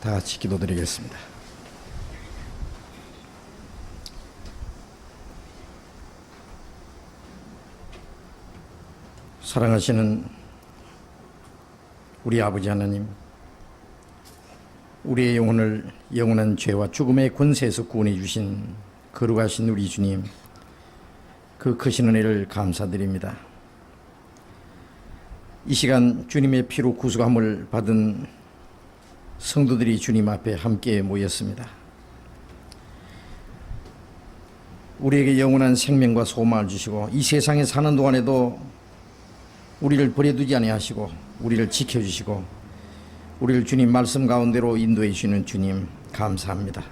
다 같이 기도드리겠습니다. 사랑하시는 우리 아버지 하나님, 우리의 영혼을 영원한 죄와 죽음의 권세에서 구원해 주신 거룩하신 우리 주님, 그 크신 은혜를 감사드립니다. 이 시간 주님의 피로 구속함을 받은 성도들이 주님 앞에 함께 모였습니다. 우리에게 영원한 생명과 소망을 주시고 이 세상에 사는 동안에도 우리를 버려두지 아니하시고 우리를 지켜주시고 우리를 주님 말씀 가운데로 인도해 주시는 주님 감사합니다.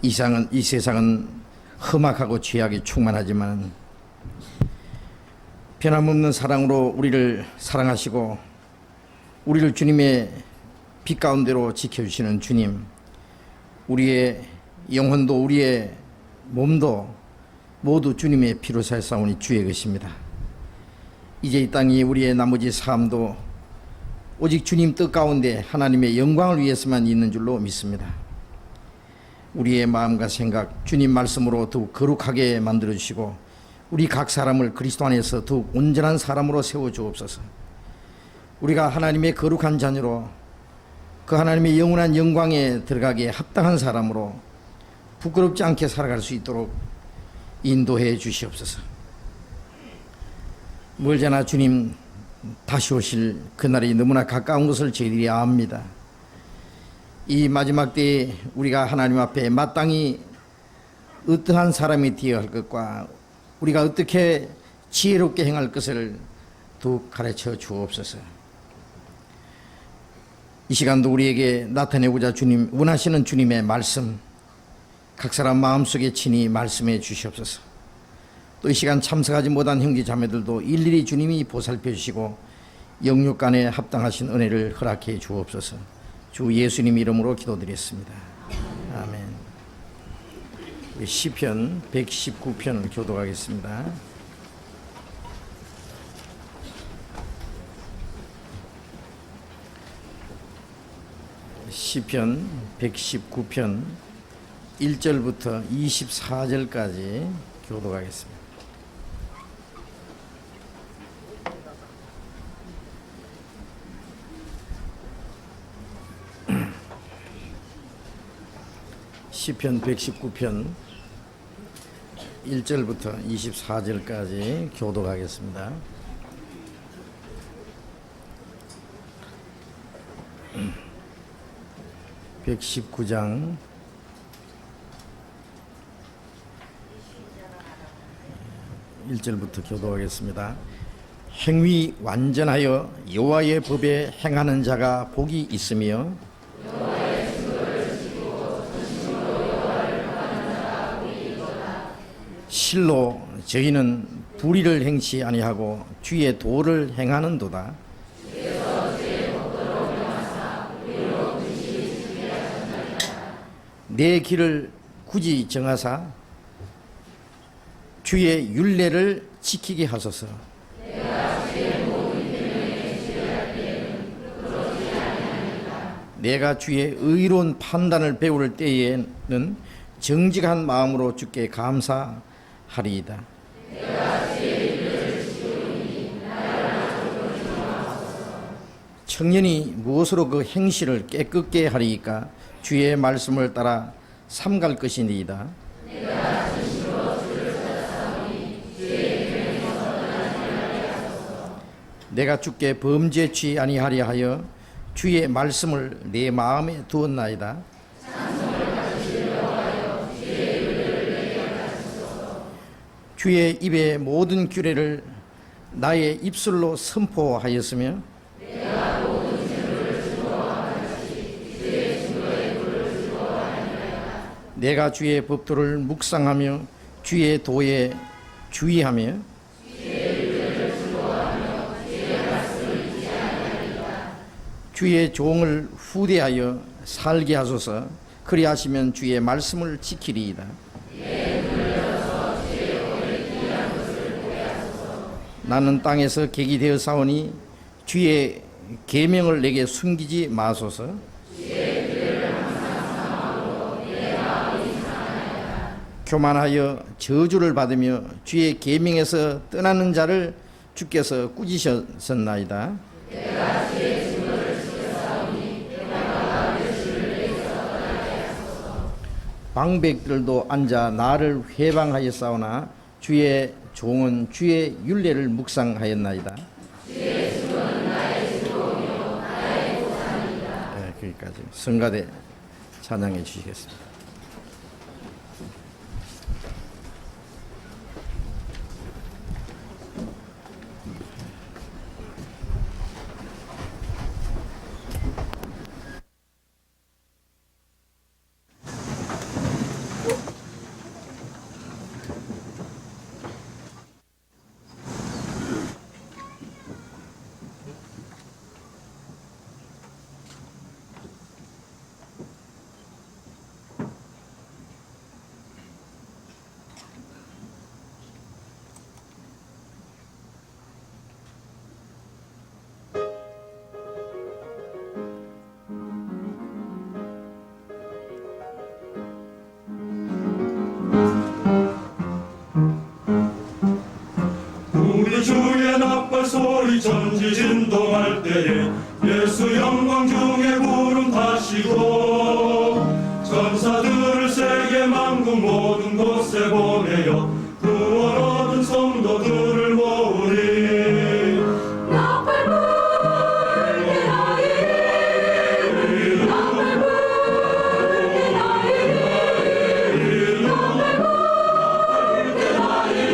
이 세상은 험악하고 죄악이 충만하지만 변함없는 사랑으로 우리를 사랑하시고 우리를 주님의 빛 가운데로 지켜주시는 주님, 우리의 영혼도 우리의 몸도 모두 주님의 피로 살사오니 주의 것입니다. 이제 이 땅이 우리의 나머지 삶도 오직 주님 뜻 가운데 하나님의 영광을 위해서만 있는 줄로 믿습니다. 우리의 마음과 생각 주님 말씀으로 더욱 거룩하게 만들어주시고 우리 각 사람을 그리스도 안에서 더욱 온전한 사람으로 세워주옵소서. 우리가 하나님의 거룩한 자녀로 그 하나님의 영원한 영광에 들어가기에 합당한 사람으로 부끄럽지 않게 살아갈 수 있도록 인도해 주시옵소서. 멀잖아 주님 다시 오실 그날이 너무나 가까운 것을 저희들이 압니다. 이 마지막 때에 우리가 하나님 앞에 마땅히 어떠한 사람이 되어야 할 것과 우리가 어떻게 지혜롭게 행할 것을 더욱 가르쳐 주옵소서. 이 시간도 우리에게 나타내고자 주님 원하시는 주님의 말씀 각 사람 마음속에 친히 말씀해 주시옵소서. 또 이 시간 참석하지 못한 형제 자매들도 일일이 주님이 보살펴 주시고 영육간에 합당하신 은혜를 허락해 주옵소서. 주 예수님 이름으로 기도드렸습니다. 아멘. 시편 119편을 교독하겠습니다. 시편 119편 1절부터 24절까지 교독하겠습니다. 시편 119편 1절부터 24절까지 교독하겠습니다. (119장) 1절부터 교독하겠습니다. 행위 완전하여 여호와의 법에 행하는 자가 복이 있으며 실로 저희는 불의를 행치 아니하고 주의 도를 행하는도다. 내 길을 굳이 정하사 주의 율례를 지키게 하소서. 내가 주의 의로운 판단을 배울 때에는 정직한 마음으로 주께 감사하리이다. 청년이 무엇으로 그 행실을 깨끗게 하리이까? 주의 말씀을 따라 삼갈 것이니이다. 내가 주께 범죄치 아니하려 하여 주의 말씀을 내 마음에 두었나이다. 주의 입의 모든 규례를 나의 입술로 선포하였으며 내가 주의 법도를 묵상하며 주의 도에 주의하며 주의 종을 후대하여 살게 하소서. 그리하시면 주의 말씀을 지키리이다. 나는 땅에서 객이 되어 사오니 주의 계명을 내게 숨기지 마소서. 교만하여 저주를 받으며 주의 계명에서 떠나는 자를 주께서 꾸짖으셨나이다. 내가 주의 증거를 지켰사오니 교만과 멸시를 내게서 떠나게 하소서. 방백들도 앉아 나를 회방하였사오나 주의 종은 주의 율례를 묵상하였나이다. 주의 증거는 나의 즐거우며 나의 보상이다. 네, 거기까지 성가대 찬양해 주시겠습니다. 우리 주의 납발 소리 전지 진동할 때에 예수 영광 중에 구름 타시고 전사들을 세계 만국 모든 곳에 보내어 구원 얻은 성도들을 모으리. 납발 불게 나이리 납발 불게 나이리 납발 불게 나이리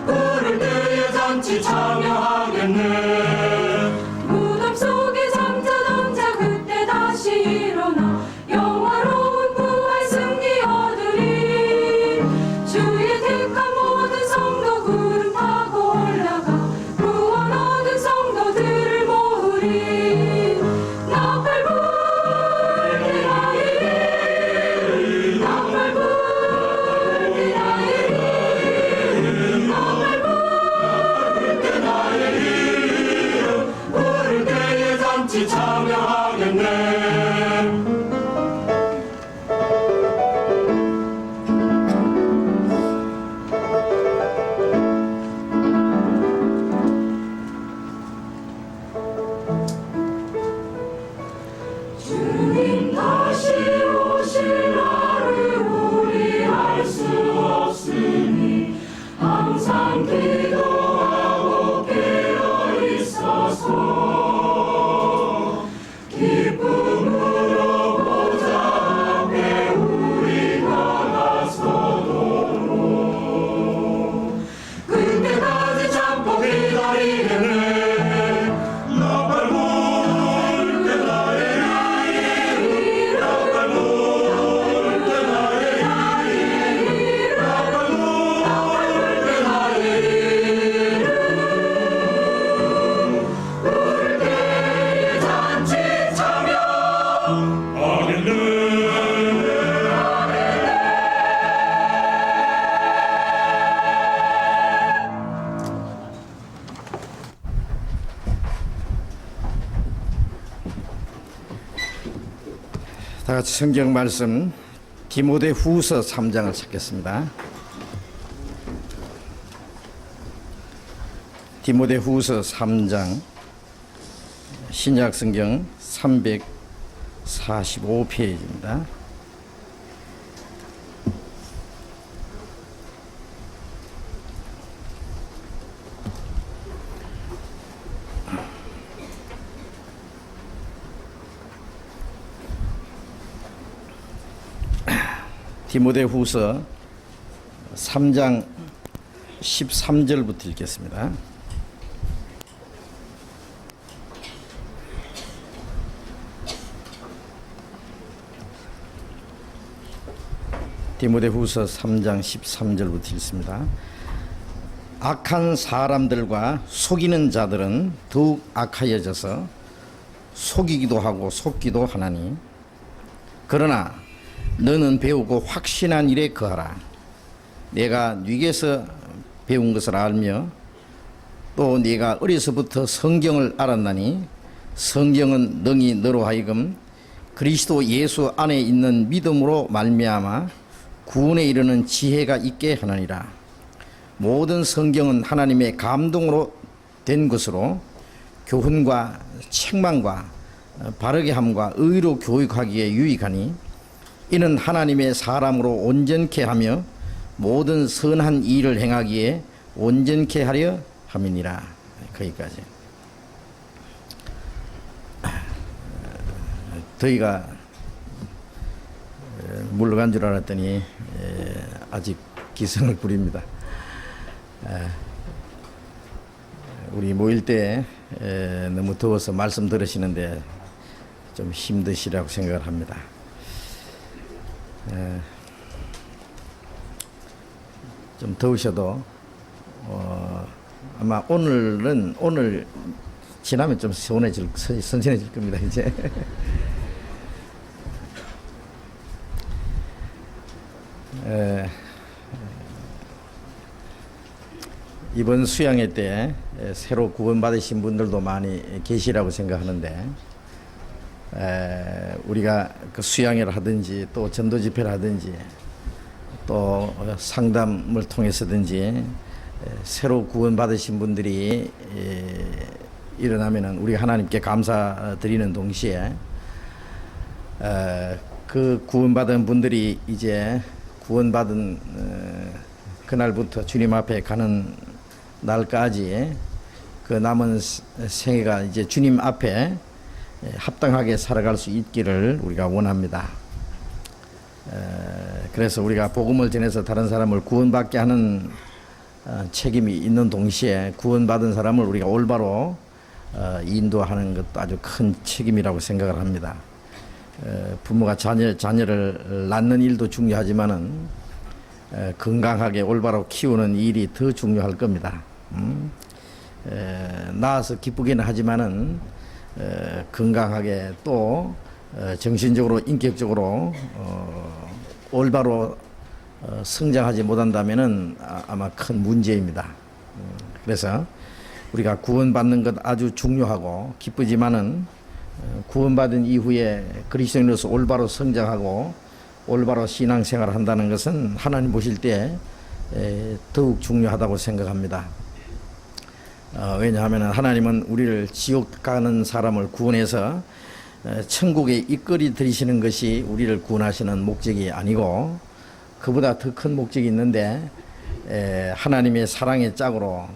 부를 때에 잔치 참여하겠네. 무덤 속에 잠자던 자 그때 다시 일어나 영화로운 부활 승리 얻으리. 주의 택한 모든 성도 구름 타고 올라가 구원 얻은 성도들을 모으리. 납발 불게 나이리 납발 불게 나이리 납발 불게 나이리 부를 때에 잔치 참여하겠네. 주님 다시 오실 날을 우리 알 수 없으니 항상 기도하고 깨어 있어서 기쁨으로 보좌 앞에 우리가 나서도록 그때까지 참고 기다리겠네. 납발 부를 때 나의 납발 부를 때 나의 납발 부를 때 나의 부를 때에 잔치 참여하겠네. 다 같이 성경 말씀 디모데후서 3장을 찾겠습니다. 디모데후서 3장 신약 성경 345페이지입니다. 디모데후서 3장 13절부터 읽겠습니다. 디모데후서 3장 13절부터 읽습니다. 악한 사람들과 속이는 자들은 더욱 악하여져서 속이기도 하고 속기도 하나니 그러나 너는 배우고 확신한 일에 거하라. 내가 네게서 배운 것을 알며 또 네가 어려서부터 성경을 알았나니 성경은 능히 너로 하여금 그리스도 예수 안에 있는 믿음으로 말미암아 구원에 이르는 지혜가 있게 하느니라. 모든 성경은 하나님의 감동으로 된 것으로 교훈과 책망과 바르게 함과 의로 교육하기에 유익하니 이는 하나님의 사람으로 온전케 하며 모든 선한 일을 행하기에 온전케 하려 함이니라. 거기까지. 더위가 물러간 줄 알았더니 아직 기승을 부립니다. 우리 모일 때 너무 더워서 말씀 들으시는데 좀 힘드시라고 생각을 합니다. 좀 더우셔도 아마 오늘 지나면 좀 선선해질 겁니다. 이제 이번 수양회 때 새로 구원받으신 분들도 많이 계시라고 생각하는데 우리가 그 수양회를 하든지 또 전도 집회를 하든지 또 상담을 통해서든지 새로 구원받으신 분들이 일어나면은 우리 하나님께 감사드리는 동시에 그 구원받은 분들이 이제 구원받은 그날부터 주님 앞에 가는 날까지 그 남은 생애가 이제 주님 앞에 합당하게 살아갈 수 있기를 우리가 원합니다. 그래서 우리가 복음을 전해서 다른 사람을 구원받게 하는 책임이 있는 동시에 구원받은 사람을 우리가 올바로 인도하는 것도 아주 큰 책임이라고 생각을 합니다. 부모가 자녀를 낳는 일도 중요하지만은 건강하게 올바로 키우는 일이 더 중요할 겁니다. 낳아서 기쁘기는 하지만은 건강하게 또 정신적으로 인격적으로 올바로 성장하지 못한다면은 아마 큰 문제입니다. 그래서 우리가 구원받는 것 아주 중요하고 기쁘지만은 구원받은 이후에 그리스도인으로서 올바로 성장하고 올바로 신앙생활을 한다는 것은 하나님 보실 때 더욱 중요하다고 생각합니다. 왜냐하면 하나님은 우리를 지옥 가는 사람을 구원해서 천국에 이끌이 들이시는 것이 우리를 구원하시는 목적이 아니고 그보다 더 큰 목적이 있는데 하나님의 사랑의 짝으로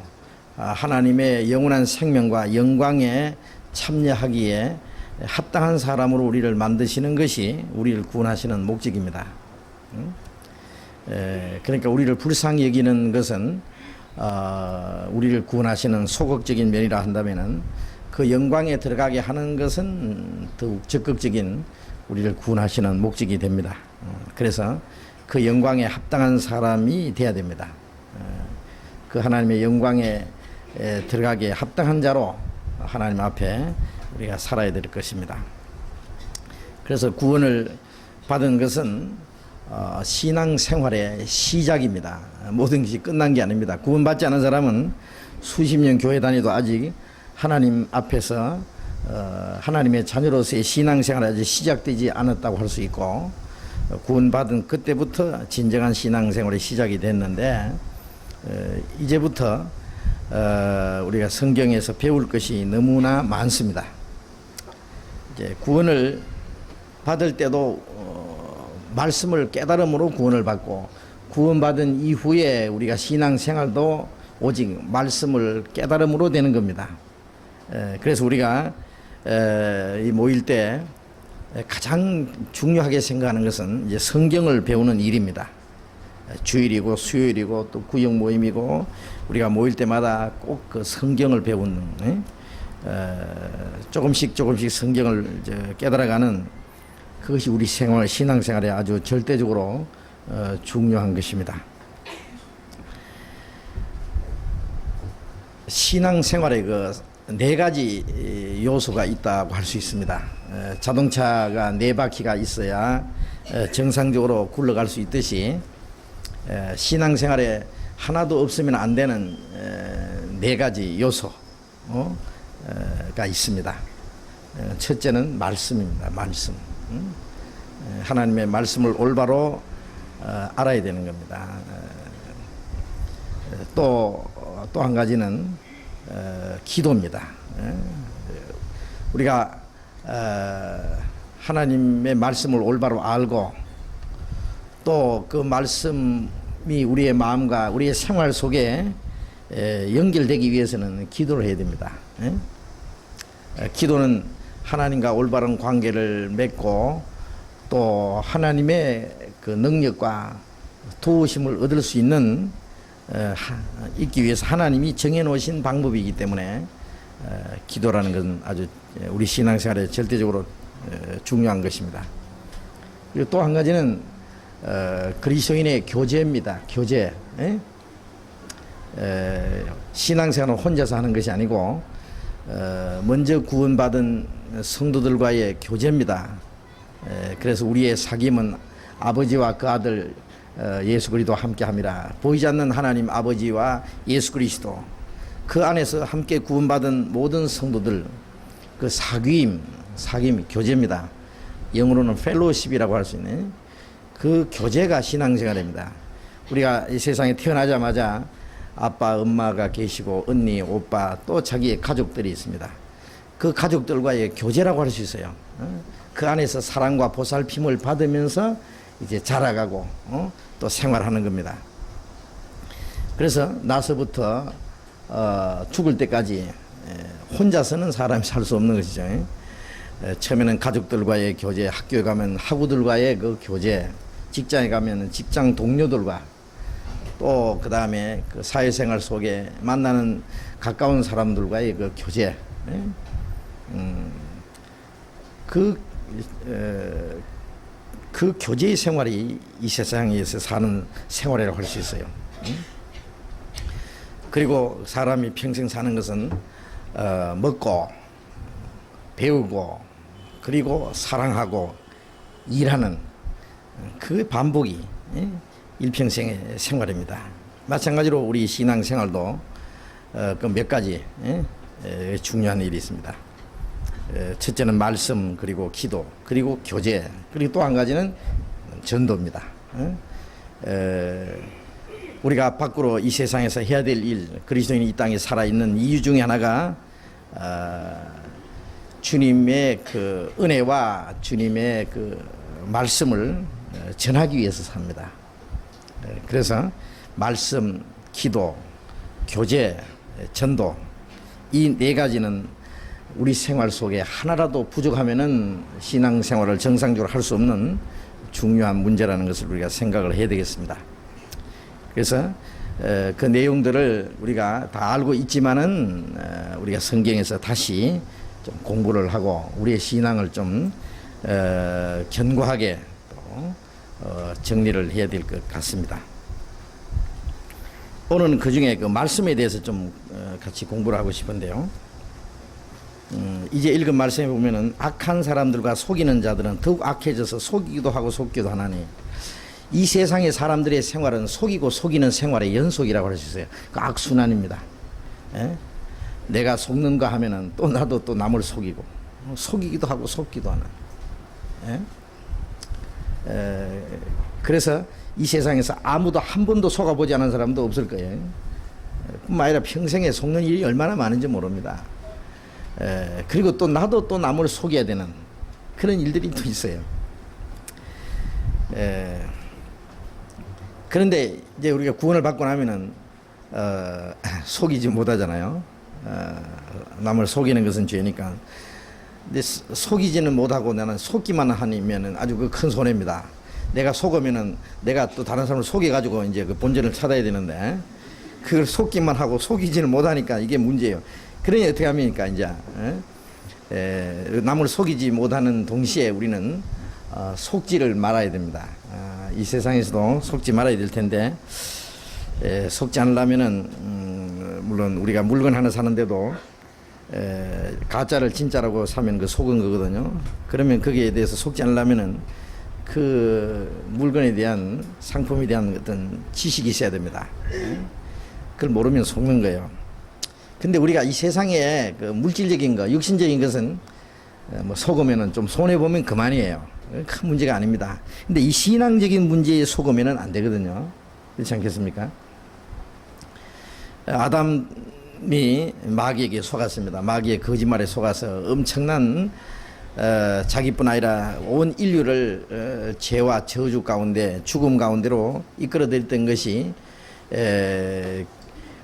하나님의 영원한 생명과 영광에 참여하기에 합당한 사람으로 우리를 만드시는 것이 우리를 구원하시는 목적입니다. 그러니까 우리를 불쌍히 여기는 것은 우리를 구원하시는 소극적인 면이라 한다면은 그 영광에 들어가게 하는 것은 더욱 적극적인 우리를 구원하시는 목적이 됩니다. 그래서 그 영광에 합당한 사람이 돼야 됩니다. 그 하나님의 영광에 들어가기에 합당한 자로 하나님 앞에 우리가 살아야 될 것입니다. 그래서 구원을 받은 것은 신앙생활의 시작입니다. 모든 것이 끝난 게 아닙니다. 구원받지 않은 사람은 수십 년 교회 다니도 아직 하나님 앞에서 하나님의 자녀로서의 신앙생활이 아직 시작되지 않았다고 할 수 있고 구원받은 그때부터 진정한 신앙생활이 시작이 됐는데 이제부터 우리가 성경에서 배울 것이 너무나 많습니다. 이제 구원을 받을 때도 말씀을 깨달음으로 구원을 받고 구원받은 이후에 우리가 신앙생활도 오직 말씀을 깨달음으로 되는 겁니다. 그래서 우리가 이 모일 때 가장 중요하게 생각하는 것은 이제 성경을 배우는 일입니다. 주일이고 수요일이고 또 구역 모임이고 우리가 모일 때마다 꼭 그 성경을 배우는 조금씩 성경을 깨달아가는 그것이 우리 신앙생활에 아주 절대적으로 중요한 것입니다. 신앙생활에 그 네 가지 요소가 있다고 할 수 있습니다. 자동차가 네 바퀴가 있어야 정상적으로 굴러갈 수 있듯이 신앙생활에 하나도 없으면 안 되는 네 가지 요소가 있습니다. 첫째는 말씀입니다. 말씀. 하나님의 말씀을 올바로 알아야 되는 겁니다. 또 한 가지는 기도입니다. 우리가 하나님의 말씀을 올바로 알고 또 그 말씀이 우리의 마음과 우리의 생활 속에 연결되기 위해서는 기도를 해야 됩니다. 기도는 하나님과 올바른 관계를 맺고 또 하나님의 그 능력과 도우심을 얻을 수 있는 있기 위해서 하나님이 정해놓으신 방법이기 때문에 기도라는 것은 아주 우리 신앙생활에 절대적으로 중요한 것입니다. 그리고 또 한 가지는 그리스도인의 교제입니다. 교제. 신앙생활은 혼자서 하는 것이 아니고 먼저 구원받은 성도들과의 교제입니다. 그래서 우리의 사귐은 아버지와 그 아들 예수 그리스도와 함께함이라. 보이지 않는 하나님 아버지와 예수 그리스도 그 안에서 함께 구원받은 모든 성도들 그 사귐 교제입니다. 영어로는 펠로우십이라고 할 수 있는 그 교제가 신앙생활입니다. 우리가 이 세상에 태어나자마자 아빠 엄마가 계시고 언니 오빠 또 자기의 가족들이 있습니다. 그 가족들과의 교제라고 할 수 있어요. 그 안에서 사랑과 보살핌을 받으면서 이제 자라가고 또 생활하는 겁니다. 그래서 나서부터 죽을 때까지 혼자서는 사람이 살 수 없는 것이죠. 처음에는 가족들과의 교제, 학교에 가면 학우들과의 그 교제, 직장에 가면 직장 동료들과 또 그 다음에 그 사회생활 속에 만나는 가까운 사람들과의 그 교제, 그 교제의 생활이 이 세상에서 사는 생활이라고 할 수 있어요. 그리고 사람이 평생 사는 것은 먹고 배우고 그리고 사랑하고 일하는 그 반복이 일평생의 생활입니다. 마찬가지로 우리 신앙생활도 그 몇 가지 중요한 일이 있습니다. 첫째는 말씀, 그리고 기도, 그리고 교제, 그리고 또 한 가지는 전도입니다. 우리가 밖으로 이 세상에서 해야 될 일, 그리스도인이 이 땅에 살아있는 이유 중에 하나가 주님의 그 은혜와 주님의 그 말씀을 전하기 위해서 삽니다. 그래서 말씀, 기도, 교제, 전도 이 네 가지는 우리 생활 속에 하나라도 부족하면은 신앙생활을 정상적으로 할 수 없는 중요한 문제라는 것을 우리가 생각을 해야 되겠습니다. 그래서 그 내용들을 우리가 다 알고 있지만은 우리가 성경에서 다시 좀 공부를 하고 우리의 신앙을 좀 견고하게 또 정리를 해야 될 것 같습니다. 오늘은 그 중에 그 말씀에 대해서 좀 같이 공부를 하고 싶은데요. 이제 읽은 말씀에 보면은 악한 사람들과 속이는 자들은 더욱 악해져서 속이기도 하고 속기도 하나니 이 세상의 사람들의 생활은 속이고 속이는 생활의 연속이라고 할 수 있어요. 그 악순환입니다. 내가 속는가 하면은 또 나도 또 남을 속이고 속이기도 하고 속기도 하는. 그래서 이 세상에서 아무도 한 번도 속아보지 않은 사람도 없을 거예요. 뿐만 아니라 평생에 속는 일이 얼마나 많은지 모릅니다. 그리고 또 나도 또 남을 속여야 되는 그런 일들이 또 있어요. 그런데 이제 우리가 구원을 받고 나면은 속이지 못하잖아요. 남을 속이는 것은 죄니까. 근데 속이지는 못하고 나는 속기만 하면은 아주 그 큰 손해입니다. 내가 속으면은 내가 또 다른 사람을 속여가지고 이제 그 본전을 찾아야 되는데 그걸 속기만 하고 속이지는 못하니까 이게 문제예요. 그러니 어떻게 합니까 이제 남을 속이지 못하는 동시에 우리는 속지를 말아야 됩니다. 이 세상에서도 속지 말아야 될 텐데 속지 않으려면은 물론 우리가 물건 하나 사는데도 가짜를 진짜라고 사면 그 속은 거거든요. 그러면 거기에 대해서 속지 않으려면은 그 물건에 대한 상품에 대한 어떤 지식이 있어야 됩니다. 그걸 모르면 속는 거예요. 근데 우리가 이 세상에 그 물질적인 거, 육신적인 것은 뭐 속으면은 좀 손해 보면 그만이에요. 큰 문제가 아닙니다. 근데 이 신앙적인 문제에 속으면 안 되거든요. 그렇지 않겠습니까? 아담이 마귀에게 속았습니다. 마귀의 거짓말에 속아서 엄청난 자기뿐 아니라 온 인류를 죄와 저주 가운데 죽음 가운데로 이끌어들였던 것이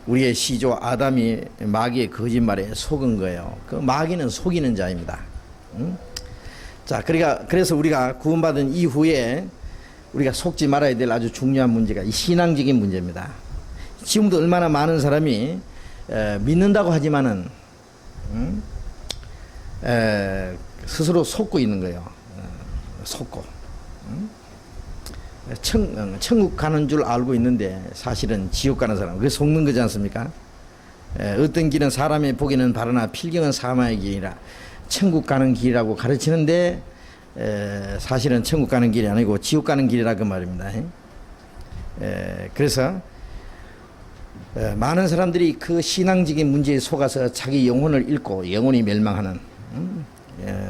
우리의 시조 아담이 마귀의 거짓말에 속은 거예요. 그 마귀는 속이는 자입니다. 자, 그래서 우리가 구원받은 이후에 우리가 속지 말아야 될 아주 중요한 문제가 이 신앙적인 문제입니다. 지금도 얼마나 많은 사람이 믿는다고 하지만은 스스로 속고 있는 거예요. 속고 천국 가는 줄 알고 있는데 사실은 지옥 가는 사람, 그게 속는 거지 않습니까? 어떤 길은 사람의 보기는 바르나 필경은 사망의 길이라 천국 가는 길이라고 가르치는데 사실은 천국 가는 길이 아니고 지옥 가는 길이라 그 말입니다. 그래서 많은 사람들이 그 신앙적인 문제에 속아서 자기 영혼을 잃고 영혼이 멸망하는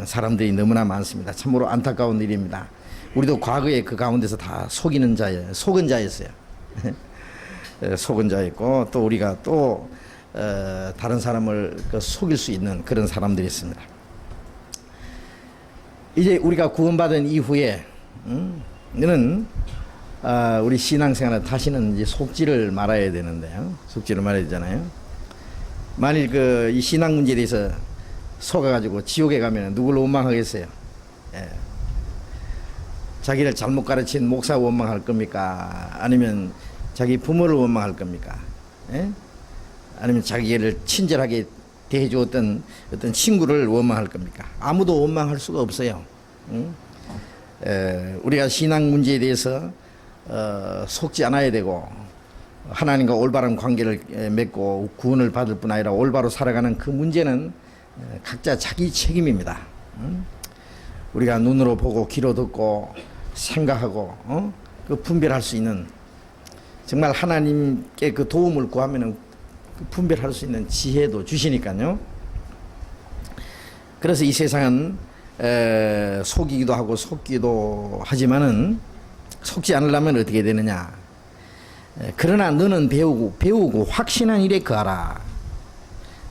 사람들이 너무나 많습니다. 참으로 안타까운 일입니다. 우리도 과거에 그 가운데서 다 속은 자였어요. 속은 자였고 또 우리가 또 다른 사람을 속일 수 있는 그런 사람들이 있습니다. 이제 우리가 구원받은 이후에 너는 우리 신앙생활은 다시는 이제 속지를 말아야 되는데요. 속지를 말아야 되잖아요. 만일 이 신앙 문제에 대해서 속아가지고 지옥에 가면 누구를 원망하겠어요? 자기를 잘못 가르친 목사 원망할 겁니까? 아니면 자기 부모를 원망할 겁니까? 아니면 자기를 친절하게 대해주었던 어떤 친구를 원망할 겁니까? 아무도 원망할 수가 없어요. 우리가 신앙 문제에 대해서 속지 않아야 되고 하나님과 올바른 관계를 맺고 구원을 받을 뿐 아니라 올바로 살아가는 그 문제는 각자 자기 책임입니다. 우리가 눈으로 보고 귀로 듣고 생각하고 그 분별할 수 있는, 정말 하나님께 그 도움을 구하면 분별할 수 있는 지혜도 주시니까요. 그래서 이 세상은 속이기도 하고 속기도 하지만은 속지 않으려면 어떻게 되느냐? 그러나 너는 배우고 확신한 일에 거하라.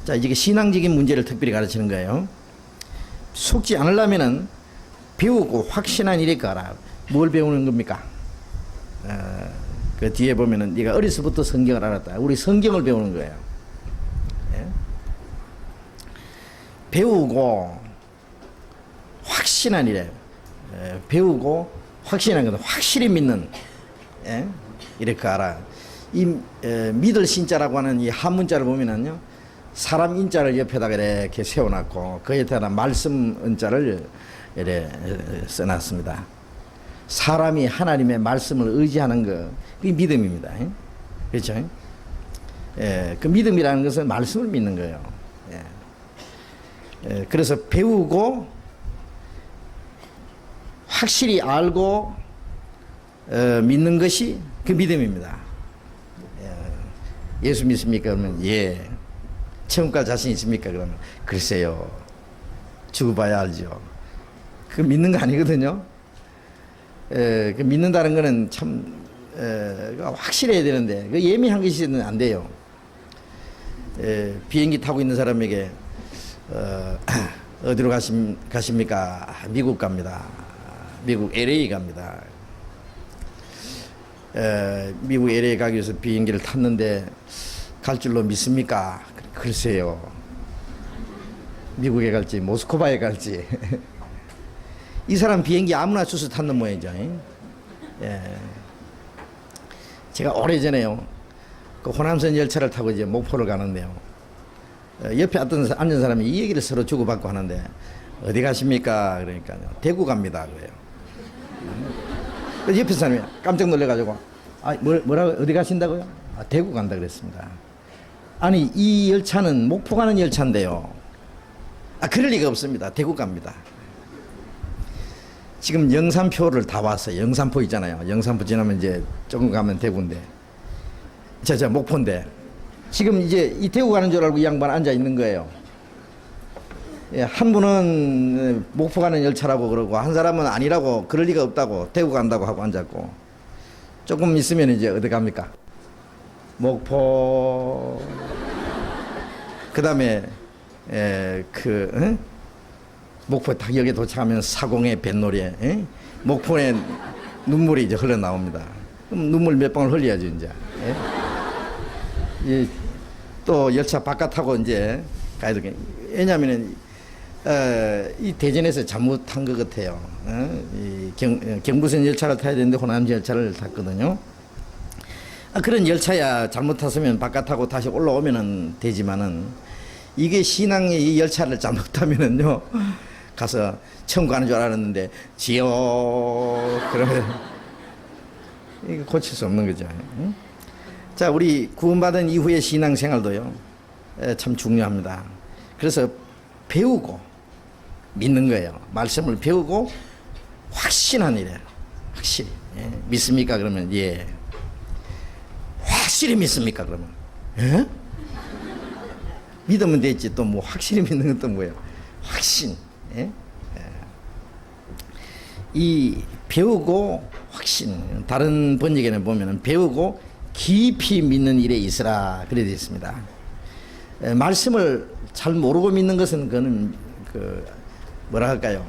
자, 이게 신앙적인 문제를 특별히 가르치는 거예요. 속지 않으려면은 배우고 확신한 일에 거하라. 뭘 배우는 겁니까? 그 뒤에 보면은 네가 어려서부터 성경을 알았다. 우리 성경을 배우는 거예요. 배우고 확신한 일에 배우고 확신한 것은 확실히 믿는 이렇게 알아. 이 믿을 신자라고 하는 이 한문자를 보면은요, 사람 인자를 옆에다가 이렇게 세워놨고 그 옆에다 말씀 은자를 이렇게 써놨습니다. 사람이 하나님의 말씀을 의지하는 거, 그게 믿음입니다. 그렇죠? 그 믿음이라는 것은 말씀을 믿는 거예요. 그래서 배우고 확실히 알고 믿는 것이 그 믿음입니다. 예수 믿습니까? 그러면 예. 천국 갈 자신 있습니까? 그러면 글쎄요. 죽어봐야 알죠. 그 믿는 거 아니거든요. 그 믿는다는 거는 참 확실해야 되는데 그 예민한 것이는 안 돼요. 비행기 타고 있는 사람에게 어디로 가십니까? 미국 갑니다. 미국 LA 갑니다. 미국 LA 가기 위해서 비행기를 탔는데 갈 줄로 믿습니까? 글쎄요. 미국에 갈지 모스크바에 갈지. 이 사람 비행기 아무나 주서 탔는 모양이죠. 제가 오래전에요, 그 호남선 열차를 타고 이제 목포를 가는데요, 옆에 앉은 사람이 이 얘기를 서로 주고받고 하는데 어디 가십니까? 그러니까요, 대구 갑니다. 그래요. 옆에 사람이 깜짝 놀래가지고 뭐라고, 어디 가신다고요? 대구 간다 그랬습니다. 아니, 이 열차는 목포 가는 열차인데요. 그럴 리가 없습니다. 대구 갑니다. 지금 영산포를 다 왔어요. 영산포 있잖아요. 영산포 지나면 이제 조금 가면 대구인데, 목포인데, 지금 이제 이 대구 가는 줄 알고 이 양반 앉아 있는 거예요. 예, 한 분은 목포 가는 열차라고 그러고 한 사람은 아니라고 그럴 리가 없다고 대구 간다고 하고 앉았고 조금 있으면 이제 어디 갑니까? 목포. 그다음에 목포 타격에 도착하면 사공의 뱃놀이에 목포에 눈물이 이제 흘러 나옵니다. 그럼 눈물 몇 방울 흘려야죠 이제. 예. 또 열차 바깥하고 이제 가야 되겠. 왜냐하면은 이 대전에서 잘못한 것 같아요. 이 경부선 열차를 타야 되는데 호남 열차를 탔거든요. 그런 열차야 잘못 탔으면 바깥하고 다시 올라오면은 되지만은 이게 신앙의 이 열차를 잘못 타면은요 가서 천국 가는 줄 알았는데 지옥 그러면 이거 고칠 수 없는 거죠. 자, 우리 구원받은 이후의 신앙생활도요 참 중요합니다. 그래서 배우고 믿는 거예요. 말씀을 배우고 확신한 일이에요. 확실히. 믿습니까? 그러면 예. 확실히 믿습니까? 그러면 예? 믿으면 됐지. 또 뭐 확실히 믿는 것도 뭐예요? 확신. 예? 이 배우고 확신. 다른 번역에는 보면은 배우고 깊이 믿는 일에 있으라 그래 되어 있습니다. 말씀을 잘 모르고 믿는 것은 그거는 뭐라 할까요?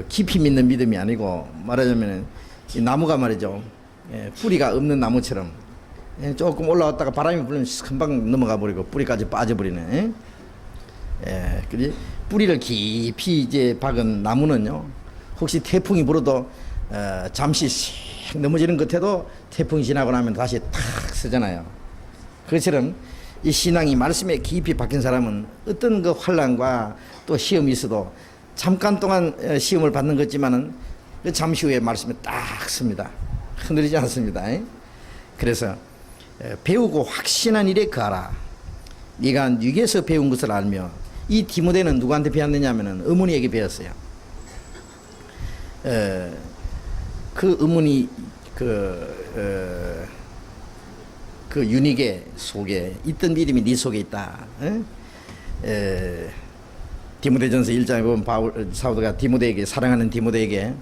깊이 믿는 믿음이 아니고 말하자면 이 나무가 말이죠. 뿌리가 없는 나무처럼 조금 올라왔다가 바람이 불면 금방 넘어가 버리고 뿌리까지 빠져버리네. 그래 뿌리를 깊이 이제 박은 나무는요. 혹시 태풍이 불어도 잠시 씩 넘어지는 것에도 태풍이 지나고 나면 다시 탁 서잖아요. 그것처럼 이 신앙이 말씀에 깊이 박힌 사람은 어떤 그 환난과 또 시험이 있어도 잠깐 동안 시험을 받는 것지만은 그 잠시 후에 말씀에 딱 섭니다. 흔들리지 않습니다. 그래서 배우고 확신한 일에 거하라. 네가 네게서 배운 것을 알며. 이 디모데는 누구한테 배웠느냐 하면은 어머니에게 배웠어요. 그 어머니 그 유니게 속에 있던 믿음이 네 속에 있다. 디모데전서 1장에 보면 사도가 디모데에게 사랑하는 디모데에게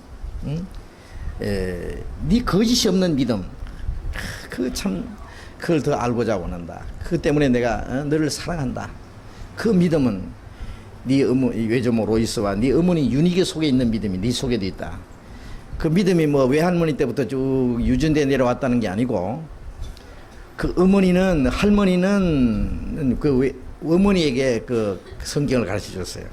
네 거짓이 없는 믿음 그걸 더 알고자 원한다. 그 때문에 내가 너를 사랑한다. 그 믿음은 네 외조모 로이스와 네 어머니 유니게 속에 있는 믿음이 네 속에도 있다. 그 믿음이 뭐 외할머니 때부터 쭉 유전돼 내려왔다는 게 아니고 그 할머니는 그 어머니에게 그 성경을 가르쳐 줬어요.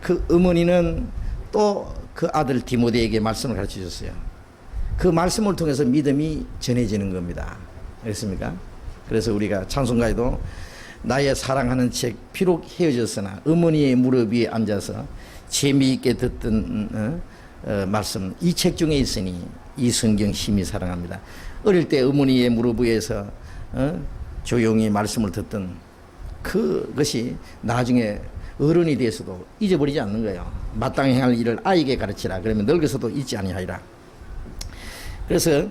그 어머니는 또 그 아들 디모데에게 말씀을 가르쳐 줬어요. 그 말씀을 통해서 믿음이 전해지는 겁니다. 그렇습니까? 그래서 우리가 찬송가에도 나의 사랑하는 책 비록 헤어졌으나 어머니의 무릎 위에 앉아서 재미있게 듣던 말씀 이 책 중에 있으니 이 성경 심히 사랑합니다. 어릴 때 어머니의 무릎 위에서 조용히 말씀을 듣던 그것이 나중에 어른이 돼서도 잊어버리지 않는 거예요. 마땅히 행할 일을 아이에게 가르치라. 그러면 늙어서도 잊지 아니하리라. 그래서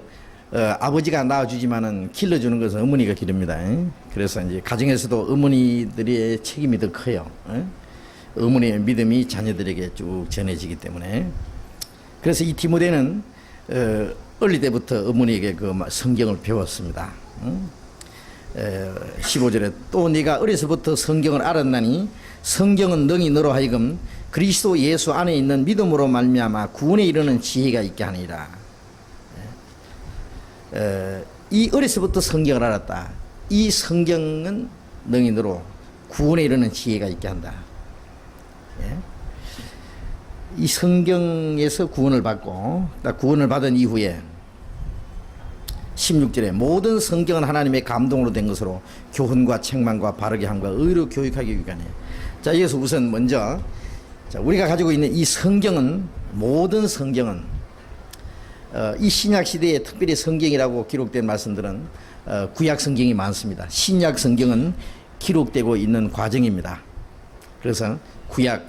아버지가 낳아주지만은 길러주는 것은 어머니가 기릅니다. 그래서 이제 가정에서도 어머니들의 책임이 더 커요. 어머니의 믿음이 자녀들에게 쭉 전해지기 때문에. 그래서 이 디모데는 어릴 때부터 어머니에게 그 성경을 배웠습니다. 15절에 또 네가 어려서부터 성경을 알았나니 성경은 능히 너로 하여금 그리스도 예수 안에 있는 믿음으로 말미암아 구원에 이르는 지혜가 있게 하니라. 이 어려서부터 성경을 알았다. 이 성경은 능히 너로 구원에 이르는 지혜가 있게 한다. 이 성경에서 구원을 받고 구원을 받은 이후에 16절에 모든 성경은 하나님의 감동으로 된 것으로 교훈과 책망과 바르게 함과 의로 교육하기 위하네. 자, 여기서 우선 먼저 우리가 가지고 있는 이 성경은 모든 성경은 이 신약 시대에 특별히 성경이라고 기록된 말씀들은 구약 성경이 많습니다. 신약 성경은 기록되고 있는 과정입니다. 그래서 구약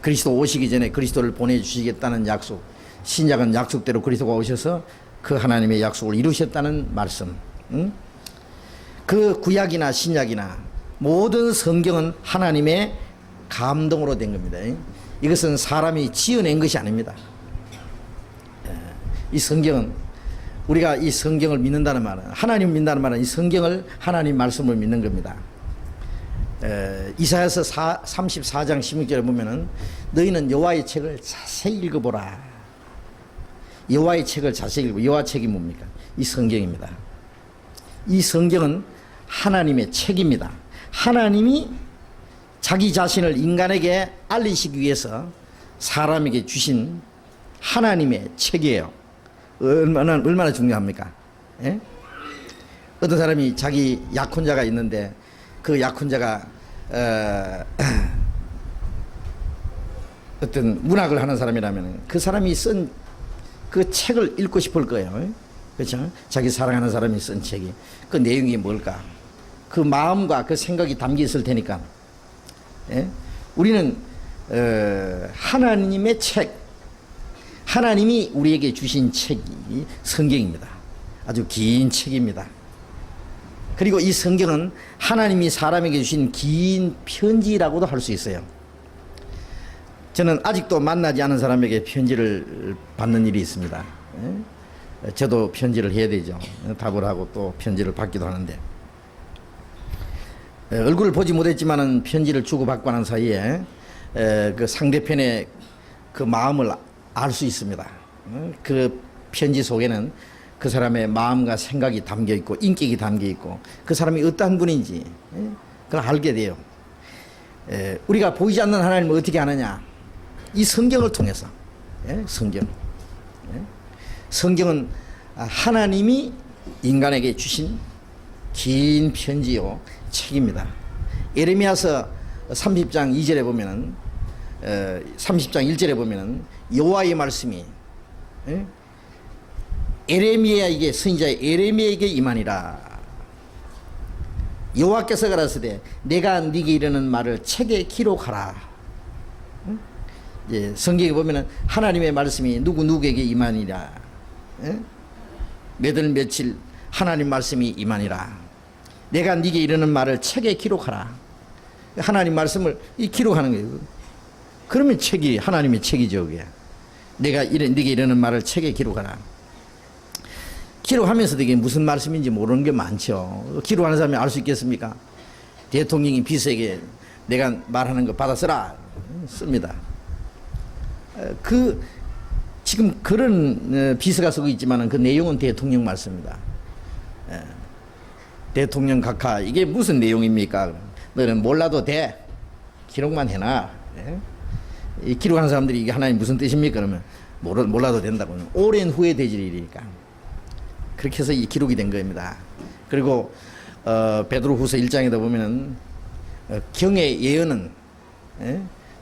그리스도 오시기 전에 그리스도를 보내주시겠다는 약속, 신약은 약속대로 그리스도가 오셔서 그 하나님의 약속을 이루셨다는 말씀. 그 구약이나 신약이나 모든 성경은 하나님의 감동으로 된 겁니다. 이것은 사람이 지어낸 것이 아닙니다. 이 성경은, 우리가 이 성경을 믿는다는 말은, 하나님을 믿는다는 말은 이 성경을 하나님 말씀을 믿는 겁니다. 이사야서 34장 16절에 보면은 너희는 여호와의 책을 자세히 읽어보라. 여호와의 책을 자세히 읽어. 여호와 책이 뭡니까? 이 성경입니다. 이 성경은 하나님의 책입니다. 하나님이 자기 자신을 인간에게 알리시기 위해서 사람에게 주신 하나님의 책이에요. 얼마나 중요합니까? 예? 어떤 사람이 자기 약혼자가 있는데 그 약혼자가 어떤 문학을 하는 사람이라면 그 사람이 쓴 그 책을 읽고 싶을 거예요. 그렇죠? 자기 사랑하는 사람이 쓴 책이 그 내용이 뭘까? 그 마음과 그 생각이 담겨 있을 테니까. 예? 우리는 하나님의 책, 하나님이 우리에게 주신 책이 성경입니다. 아주 긴 책입니다. 그리고 이 성경은 하나님이 사람에게 주신 긴 편지라고도 할 수 있어요. 저는 아직도 만나지 않은 사람에게 편지를 받는 일이 있습니다. 저도 편지를 해야 되죠. 답을 하고 또 편지를 받기도 하는데, 얼굴을 보지 못했지만은 편지를 주고받고 하는 사이에 그 상대편의 그 마음을 알 수 있습니다. 그 편지 속에는 그 사람의 마음과 생각이 담겨 있고 인격이 담겨 있고 그 사람이 어떠한 분인지 그걸 알게 돼요. 우리가 보이지 않는 하나님을 어떻게 아느냐? 이 성경을 통해서. 성경. 성경은 하나님이 인간에게 주신 긴 편지요 책입니다. 예레미야서 30장 2절에 보면은 30장 1절에 보면은 여호와의 말씀이 예레미야에게, 선지자 예레미야에게 임하니라. 여호와께서 가라사대 내가 네게 이르는 말을 책에 기록하라. 성경에 보면은 하나님의 말씀이 누구에게 임하니라. 몇월 며칠 하나님 말씀이 임하니라. 내가 네게 이르는 말을 책에 기록하라. 하나님 말씀을 기록하는 거예요. 그러면 책이 하나님의 책이죠. 그게. 내가 네게 이르는 말을 책에 기록하라. 기록하면서도 이게 무슨 말씀인지 모르는 게 많죠. 기록하는 사람이 알 수 있겠습니까? 대통령이 비서에게 내가 말하는 거 받아 쓰라 씁니다. 지금 그런 비서가 쓰고 있지만 그 내용은 대통령 말씀입니다. 대통령 각하 이게 무슨 내용입니까? 너는 몰라도 돼. 기록만 해놔. 이 기록하는 사람들이 이게 하나님 무슨 뜻입니까? 그러면 몰라도 된다고. 오랜 후에 되질 일이니까. 그렇게 해서 이 기록이 된 겁니다. 그리고 베드로후서 1장에다 보면은 경의 예언은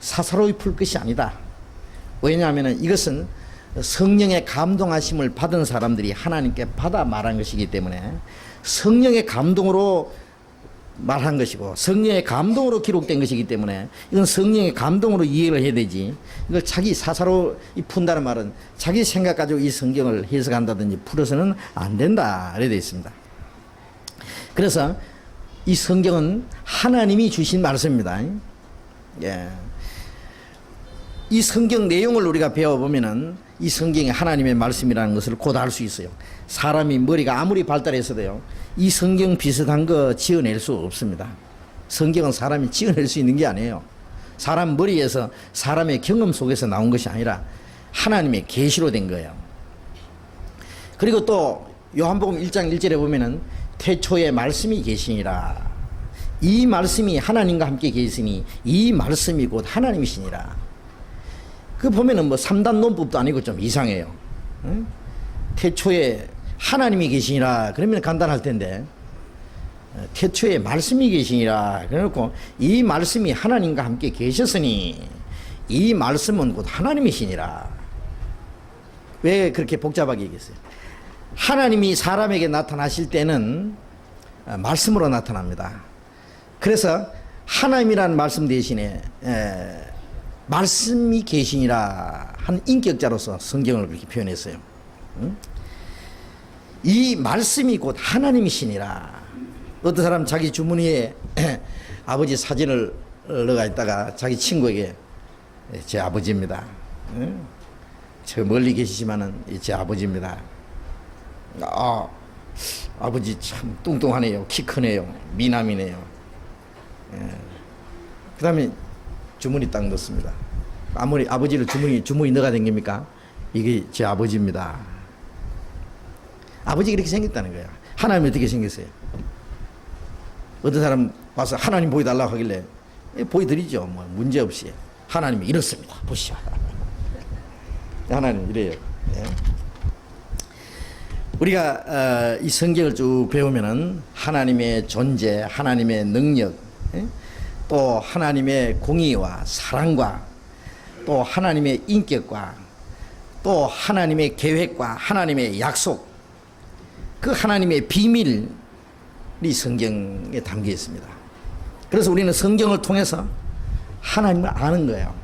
사사로이 풀 것이 아니다. 왜냐하면 이것은 성령의 감동하심을 받은 사람들이 하나님께 받아 말한 것이기 때문에 성령의 감동으로 말한 것이고 성령의 감동으로 기록된 것이기 때문에 이건 성령의 감동으로 이해를 해야 되지, 이걸 자기 사사로 푼다는 말은 자기 생각 가지고 이 성경을 해석한다든지 풀어서는 안 된다 이렇게 되어 있습니다. 그래서 이 성경은 하나님이 주신 말씀입니다. 이 성경 내용을 우리가 배워보면은 이 성경이 하나님의 말씀이라는 것을 곧 알 수 있어요. 사람이 머리가 아무리 발달해서도요, 이 성경 비슷한 거 지어낼 수 없습니다. 성경은 사람이 지어낼 수 있는 게 아니에요. 사람 머리에서 사람의 경험 속에서 나온 것이 아니라 하나님의 계시로 된 거예요. 그리고 또 요한복음 1장 1절에 보면은 태초에 말씀이 계시니라. 이 말씀이 하나님과 함께 계시니 이 말씀이 곧 하나님이시니라. 그 보면은 뭐 3단 논법도 아니고 좀 이상해요. 태초에 하나님이 계시니라 그러면 간단할 텐데, 태초에 말씀이 계시니라 그래놓고 이 말씀이 하나님과 함께 계셨으니 이 말씀은 곧 하나님이시니라. 왜 그렇게 복잡하게 얘기했어요? 하나님이 사람에게 나타나실 때는 말씀으로 나타납니다. 그래서 하나님이라는 말씀 대신에 말씀이 계시니라 한 인격자로서 성경을 그렇게 표현했어요. 이 말씀이 곧 하나님이시니라. 어떤 사람 자기 주머니에 아버지 사진을 넣어가 있다가 자기 친구에게 제 아버지입니다. 저 멀리 계시지만은 제 아버지입니다. 아버지 참 뚱뚱하네요. 키 크네요. 미남이네요. 그 다음에 주머니 딱 넣습니다. 아버지를 주머니 넣어가 댕깁니까? 이게 제 아버지입니다. 아버지가 이렇게 생겼다는 거예요. 하나님이 어떻게 생겼어요? 어떤 사람 와서 하나님 보여달라고 하길래 보여드리죠. 뭐 문제없이. 하나님이 이렇습니다. 보시오. 하나님 이래요. 예. 우리가 이 성경을 쭉 배우면은 하나님의 존재, 하나님의 능력, 또 하나님의 공의와 사랑과 또 하나님의 인격과 또 하나님의 계획과 하나님의 약속, 그 하나님의 비밀이 성경에 담겨 있습니다. 그래서 우리는 성경을 통해서 하나님을 아는 거예요.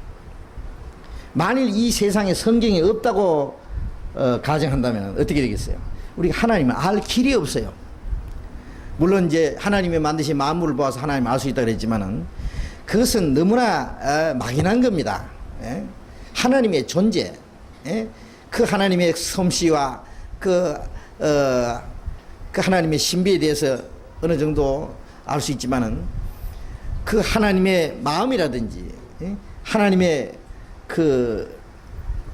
만일 이 세상에 성경이 없다고 가정한다면 어떻게 되겠어요? 우리가 하나님을 알 길이 없어요. 물론 이제 하나님이 만드신 만물을 보아서 하나님을 알 수 있다 그랬지만은 그것은 너무나 막연한 겁니다. 예? 하나님의 존재, 예? 그 하나님의 솜씨와 그 하나님의 신비에 대해서 어느 정도 알 수 있지만은 그 하나님의 마음이라든지, 예? 하나님의 그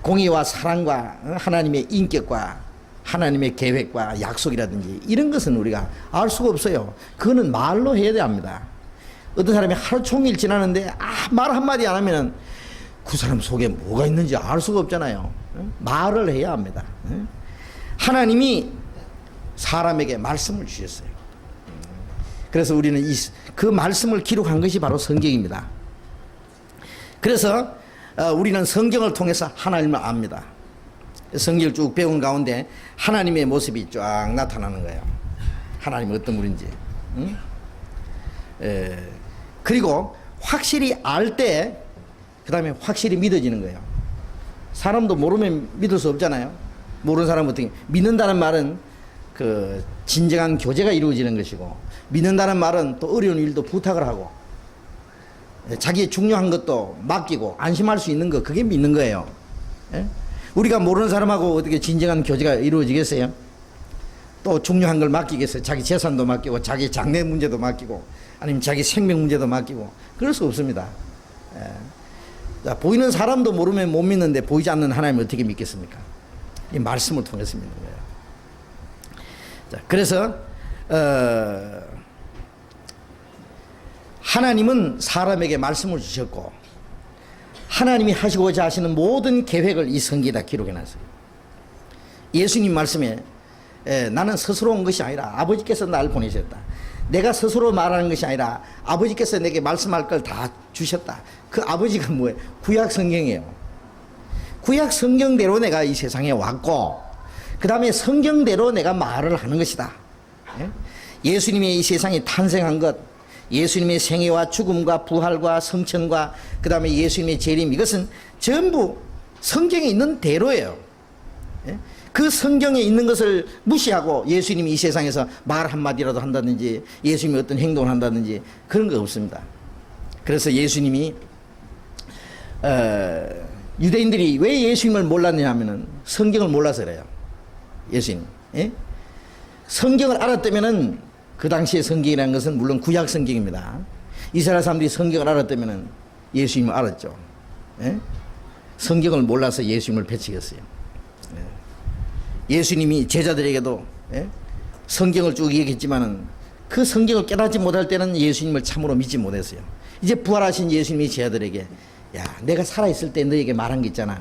공의와 사랑과 하나님의 인격과 하나님의 계획과 약속이라든지 이런 것은 우리가 알 수가 없어요. 그거는 말로 해야 합니다. 어떤 사람이 하루 종일 지나는데 말 한마디 안 하면은 그 사람 속에 뭐가 있는지 알 수가 없잖아요. 말을 해야 합니다. 하나님이 사람에게 말씀을 주셨어요. 그래서 우리는 그 말씀을 기록한 것이 바로 성경입니다. 그래서 우리는 성경을 통해서 하나님을 압니다. 성경을 쭉 배운 가운데 하나님의 모습이 쫙 나타나는 거예요. 하나님이 어떤 분인지. 그리고 확실히 알 때 그 다음에 확실히 믿어지는 거예요. 사람도 모르면 믿을 수 없잖아요. 모르는 사람 어떻게 믿는다는 말은 그 진정한 교제가 이루어지는 것이고, 믿는다는 말은 또 어려운 일도 부탁을 하고 자기의 중요한 것도 맡기고 안심할 수 있는 거, 그게 믿는 거예요. 예? 우리가 모르는 사람하고 어떻게 진정한 교제가 이루어지겠어요? 또 중요한 걸 맡기겠어요? 자기 재산도 맡기고 자기 장래 문제도 맡기고 아니면 자기 생명 문제도 맡기고 그럴 수 없습니다. 예. 자, 보이는 사람도 모르면 못 믿는데 보이지 않는 하나님을 어떻게 믿겠습니까? 이 말씀을 통해서 믿는 거예요. 자, 그래서 하나님은 사람에게 말씀을 주셨고 하나님이 하시고자 하시는 모든 계획을 이 성경에다 기록해놨어요. 예수님 말씀에 나는 스스로 온 것이 아니라 아버지께서 나를 보내셨다. 내가 스스로 말하는 것이 아니라 아버지께서 내게 말씀할 걸 다 주셨다. 그 아버지가 뭐예요? 구약 성경이에요. 구약 성경대로 내가 이 세상에 왔고 그 다음에 성경대로 내가 말을 하는 것이다. 예수님이 이 세상에 탄생한 것, 예수님의 생애와 죽음과 부활과 성천과 그 다음에 예수님의 재림, 이것은 전부 성경에 있는 대로예요. 그 성경에 있는 것을 무시하고 예수님이 이 세상에서 말 한마디라도 한다든지 예수님이 어떤 행동을 한다든지 그런 거 없습니다. 그래서 예수님이 유대인들이 왜 예수님을 몰랐냐 하면은 성경을 몰라서 그래요. 예수님. 예? 성경을 알았다면은 그 당시의 성경이라는 것은 물론 구약 성경입니다. 이스라엘 사람들이 성경을 알았다면은 예수님을 알았죠. 예? 성경을 몰라서 예수님을 배치겠어요. 예수님이 제자들에게도 성경을 쭉 얘기했지만은 그 성경을 깨닫지 못할 때는 예수님을 참으로 믿지 못했어요. 이제 부활하신 예수님이 제자들에게 야, 내가 살아있을 때 너에게 말한 게 있잖아.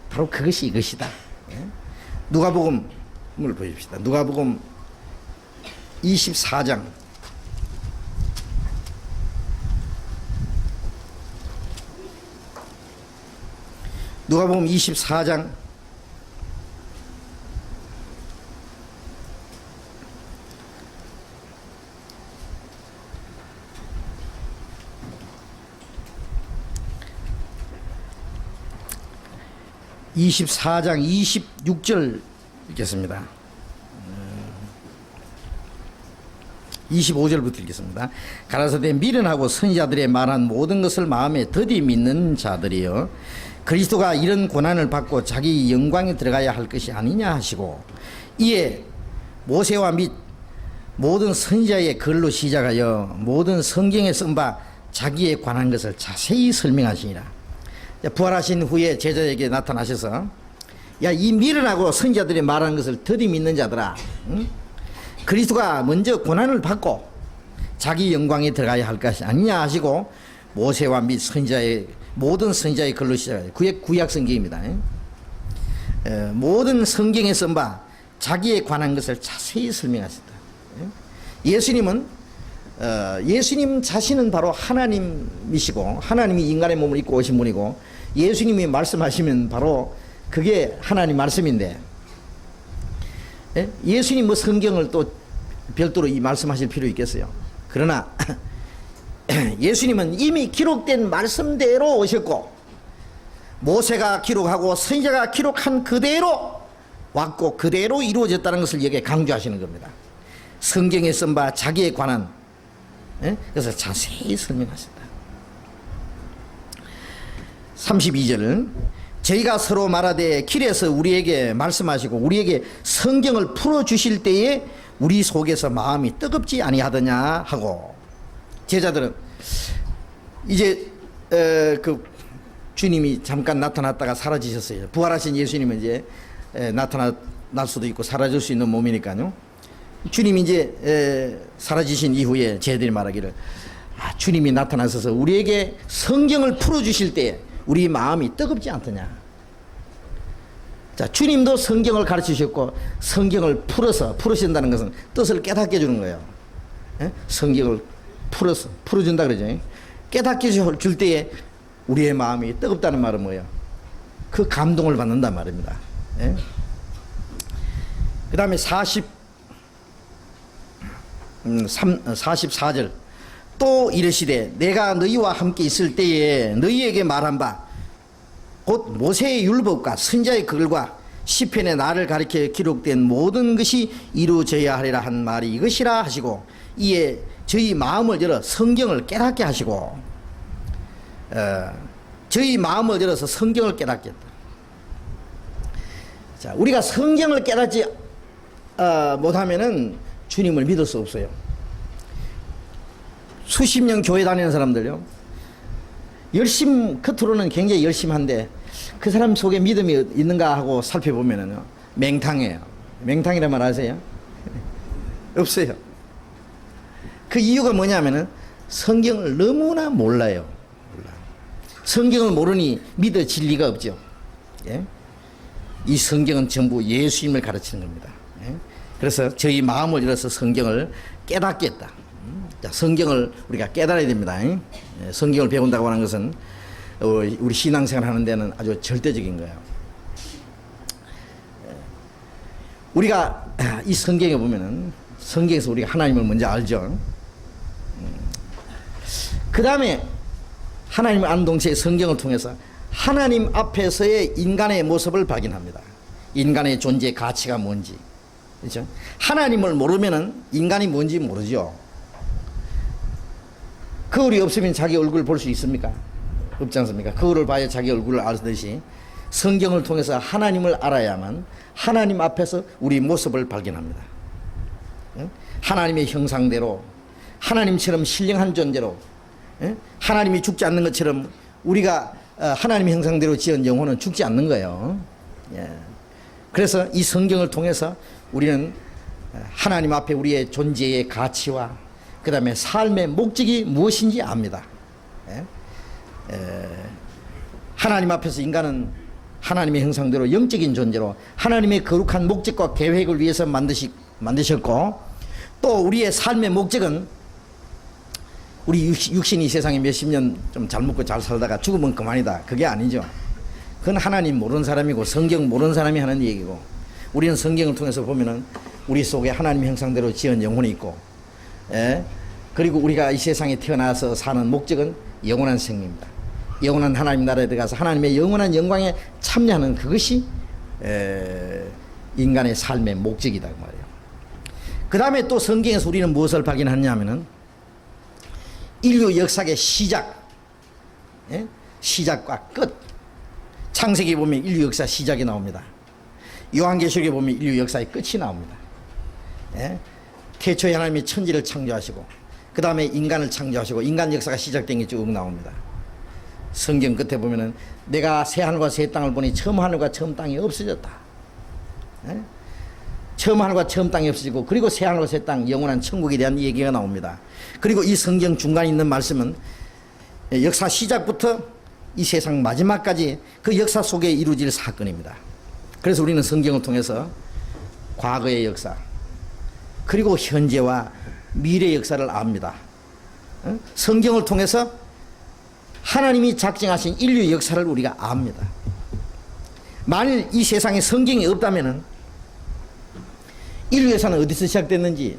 바로 그것이 이것이다. 누가복음을 보십시다. 누가복음 24장. 누가복음 24장 24장 26절 읽겠습니다. 25절부터 읽겠습니다. 가라사대 미련하고 선지자들의 말한 모든 것을 마음에 더디 믿는 자들이여 그리스도가 이런 고난을 받고 자기 영광에 들어가야 할 것이 아니냐 하시고 이에 모세와 및 모든 선지자의 글로 시작하여 모든 성경에 쓴 바 자기에 관한 것을 자세히 설명하시니라. 부활하신 후에 제자에게 나타나셔서 야, 이 미련하고 선지자들이 말하는 것을 더디 믿는 자들아, 응? 그리스도가 먼저 고난을 받고 자기 영광에 들어가야 할 것이 아니냐 하시고 모세와 및 선지자의 모든 선지자의 글로 시작해요. 구약 성경입니다. 모든 성경에 쓴 바 자기에 관한 것을 자세히 설명하셨다. 예수님은 예수님 자신은 바로 하나님이시고 하나님이 인간의 몸을 입고 오신 분이고 예수님이 말씀하시면 바로 그게 하나님 말씀인데 예수님 뭐 성경을 또 별도로 이 말씀하실 필요 있겠어요. 그러나 예수님은 이미 기록된 말씀대로 오셨고 모세가 기록하고 선지자가 기록한 그대로 왔고 그대로 이루어졌다는 것을 여기에 강조하시는 겁니다. 성경에 쓴 바 자기에 관한 그래서 자세히 설명하셨다. 32절 저희가 서로 말하되 길에서 우리에게 말씀하시고 우리에게 성경을 풀어주실 때에 우리 속에서 마음이 뜨겁지 아니하더냐 하고 제자들은 이제 그 주님이 잠깐 나타났다가 사라지셨어요. 부활하신 예수님은 이제 나타날 수도 있고 사라질 수 있는 몸이니까요. 주님이 이제 사라지신 이후에 제자들이 말하기를 주님이 나타나셔서 우리에게 성경을 풀어주실 때 우리 마음이 뜨겁지 않더냐. 자, 주님도 성경을 가르치셨고 성경을 풀으신다는 것은 뜻을 깨닫게 해주는 거예요. 성경을 풀어준다 그러죠. 깨닫게 줄 때에 우리의 마음이 뜨겁다는 말은 뭐예요? 그 감동을 받는단 말입니다. 그 다음에 44절 또 이르시되 내가 너희와 함께 있을 때에 너희에게 말한 바 곧 모세의 율법과 선지자의 글과 시편에 나를 가리켜 기록된 모든 것이 이루어져야 하리라 한 말이 이것이라 하시고 이에 저희 마음을 열어 성경을 깨닫게 하시고 저희 마음을 열어서 성경을 깨닫게 했다. 자, 우리가 성경을 깨닫지 못하면은 주님을 믿을 수 없어요. 수십 년 교회 다니는 사람들요, 겉으로는 굉장히 열심한데 그 사람 속에 믿음이 있는가 하고 살펴보면은요 맹탕이에요. 맹탕이란 말 아세요? 없어요. 그 이유가 뭐냐면은 성경을 너무나 몰라요. 성경을 모르니 믿어질 리가 없죠. 이 성경은 전부 예수님을 가르치는 겁니다. 그래서 저희 마음을 열어서 성경을 깨닫게 했다. 자, 성경을 우리가 깨달아야 됩니다. 성경을 배운다고 하는 것은 우리 신앙생활 하는 데는 아주 절대적인 거예요. 우리가 이 성경에 보면은 성경에서 우리가 하나님을 먼저 알죠. 그 다음에 하나님을 아는 동시에 성경을 통해서 하나님 앞에서의 인간의 모습을 발견합니다. 인간의 존재의 가치가 뭔지. 그렇죠? 하나님을 모르면은 인간이 뭔지 모르죠. 거울이 없으면 자기 얼굴을 볼 수 있습니까? 없지 않습니까? 거울을 봐야 자기 얼굴을 알듯이 성경을 통해서 하나님을 알아야만 하나님 앞에서 우리 모습을 발견합니다. 하나님의 형상대로 하나님처럼 신령한 존재로 하나님이 죽지 않는 것처럼 우리가 하나님의 형상대로 지은 영혼은 죽지 않는 거예요. 그래서 이 성경을 통해서 우리는 하나님 앞에 우리의 존재의 가치와 그 다음에 삶의 목적이 무엇인지 압니다. 하나님 앞에서 인간은 하나님의 형상대로 영적인 존재로 하나님의 거룩한 목적과 계획을 위해서 만드셨고 또 우리의 삶의 목적은 우리 육신이 세상에 몇십 년 좀 잘 먹고 잘 살다가 죽으면 그만이다. 그게 아니죠. 그건 하나님 모르는 사람이고 성경 모르는 사람이 하는 얘기고 우리는 성경을 통해서 보면은 우리 속에 하나님 형상대로 지은 영혼이 있고 그리고 우리가 이 세상에 태어나서 사는 목적은 영원한 생명입니다. 영원한 하나님 나라에 들어가서 하나님의 영원한 영광에 참여하는 그것이 인간의 삶의 목적이다 그 말이에요. 그 다음에 또 성경에서 우리는 무엇을 발견하냐면은 인류 역사의 시작, 예? 시작과 끝. 창세기 보면 인류 역사 시작이 나옵니다. 요한계시록에 보면 인류 역사의 끝이 나옵니다. 예? 태초에 하나님이 천지를 창조하시고 그 다음에 인간을 창조하시고 인간 역사가 시작된 게 쭉 나옵니다. 성경 끝에 보면은 내가 새 하늘과 새 땅을 보니 처음 하늘과 처음 땅이 없어졌다. 예? 처음 하늘과 처음 땅이 없어지고 그리고 새 하늘과 새 땅 영원한 천국에 대한 얘기가 나옵니다. 그리고 이 성경 중간에 있는 말씀은 역사 시작부터 이 세상 마지막까지 그 역사 속에 이루어질 사건입니다. 그래서 우리는 성경을 통해서 과거의 역사 그리고 현재와 미래의 역사를 압니다. 성경을 통해서 하나님이 작정하신 인류의 역사를 우리가 압니다. 만일 이 세상에 성경이 없다면 인류 역사는 어디서 시작됐는지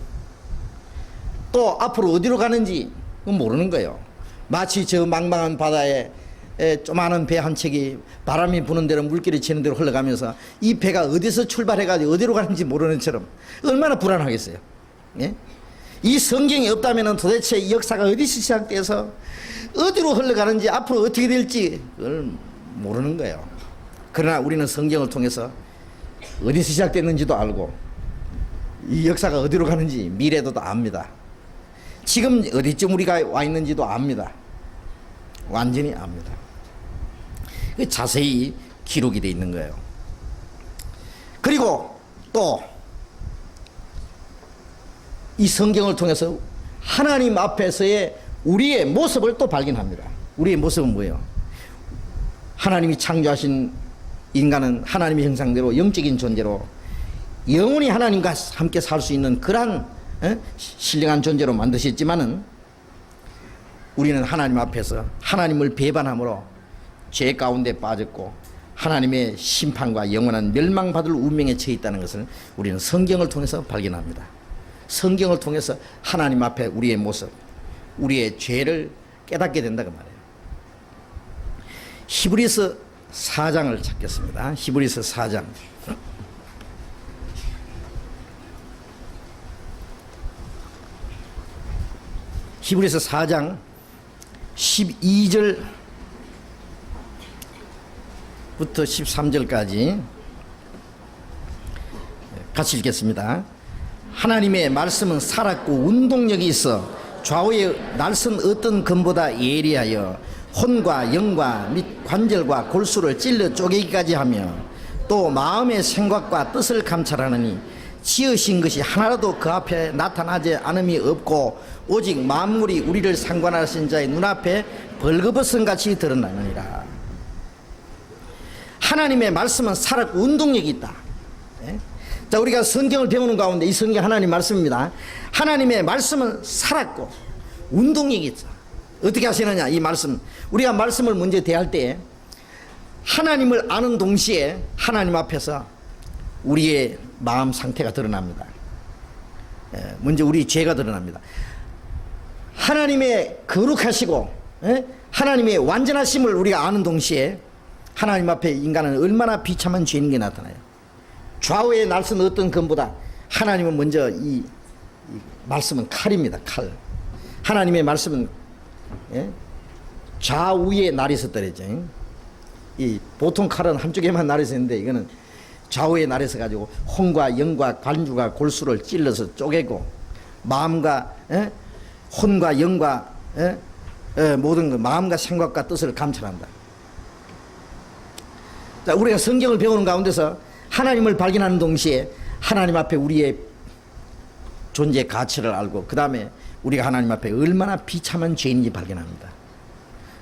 또 앞으로 어디로 가는지 모르는 거예요. 마치 저 망망한 바다에 조그마한 배 한 척이 바람이 부는 대로 물길이 치는 대로 흘러가면서 이 배가 어디서 출발해가지고 어디로 가는지 모르는 처럼 얼마나 불안하겠어요. 예? 이 성경이 없다면 도대체 이 역사가 어디서 시작돼서 어디로 흘러가는지 앞으로 어떻게 될지 그걸 모르는 거예요. 그러나 우리는 성경을 통해서 어디서 시작됐는지도 알고 이 역사가 어디로 가는지 미래도 압니다. 지금 어디쯤 우리가 와 있는지도 압니다. 완전히 압니다. 자세히 기록이 되어 있는 거예요. 그리고 또 이 성경을 통해서 하나님 앞에서의 우리의 모습을 또 발견합니다. 우리의 모습은 뭐예요? 하나님이 창조하신 인간은 하나님의 형상대로 영적인 존재로 영원히 하나님과 함께 살 수 있는 그러한 신령한 존재로 만드셨지만은 우리는 하나님 앞에서 하나님을 배반함으로 죄 가운데 빠졌고 하나님의 심판과 영원한 멸망받을 운명에 처해 있다는 것을 우리는 성경을 통해서 발견합니다. 성경을 통해서 하나님 앞에 우리의 모습, 우리의 죄를 깨닫게 된다고 말해요. 히브리서 4장을 찾겠습니다. 히브리서 4장. 히브리서 4장 12절부터 13절까지 같이 읽겠습니다. 하나님의 말씀은 살았고 운동력이 있어 좌우의 날선 어떤 검보다 예리하여 혼과 영과 및 관절과 골수를 찔러 쪼개기까지 하며 또 마음의 생각과 뜻을 감찰하느니 지으신 것이 하나라도 그 앞에 나타나지 않음이 없고 오직 만물이 우리를 상관하신 자의 눈앞에 벌거벗은 같이 드러나느니라. 하나님의 말씀은 살았고 운동력이 있다. 자, 우리가 성경을 배우는 가운데 이 성경 하나님 말씀입니다. 하나님의 말씀은 살았고 운동력이 있어. 어떻게 하시느냐 이 말씀. 우리가 말씀을 먼저 대할 때 하나님을 아는 동시에 하나님 앞에서 우리의 마음 상태가 드러납니다. 먼저 우리 죄가 드러납니다. 하나님의 거룩하시고 하나님의 완전하심을 우리가 아는 동시에 하나님 앞에 인간은 얼마나 비참한 죄인 게 나타나요. 좌우의 날선 어떤 검보다 하나님은 먼저 이 말씀은 칼입니다. 칼. 하나님의 말씀은 좌우에 날이 있었더랬죠. 이 보통 칼은 한쪽에만 날이 있었는데 이거는 좌우에 날이 있어 가지고 혼과 영과 관주가 골수를 찔러서 쪼개고 마음과 혼과 영과 모든 그 마음과 생각과 뜻을 감찰한다. 자, 우리가 성경을 배우는 가운데서 하나님을 발견하는 동시에 하나님 앞에 우리의 존재 가치를 알고 그 다음에 우리가 하나님 앞에 얼마나 비참한 죄인인지 발견합니다.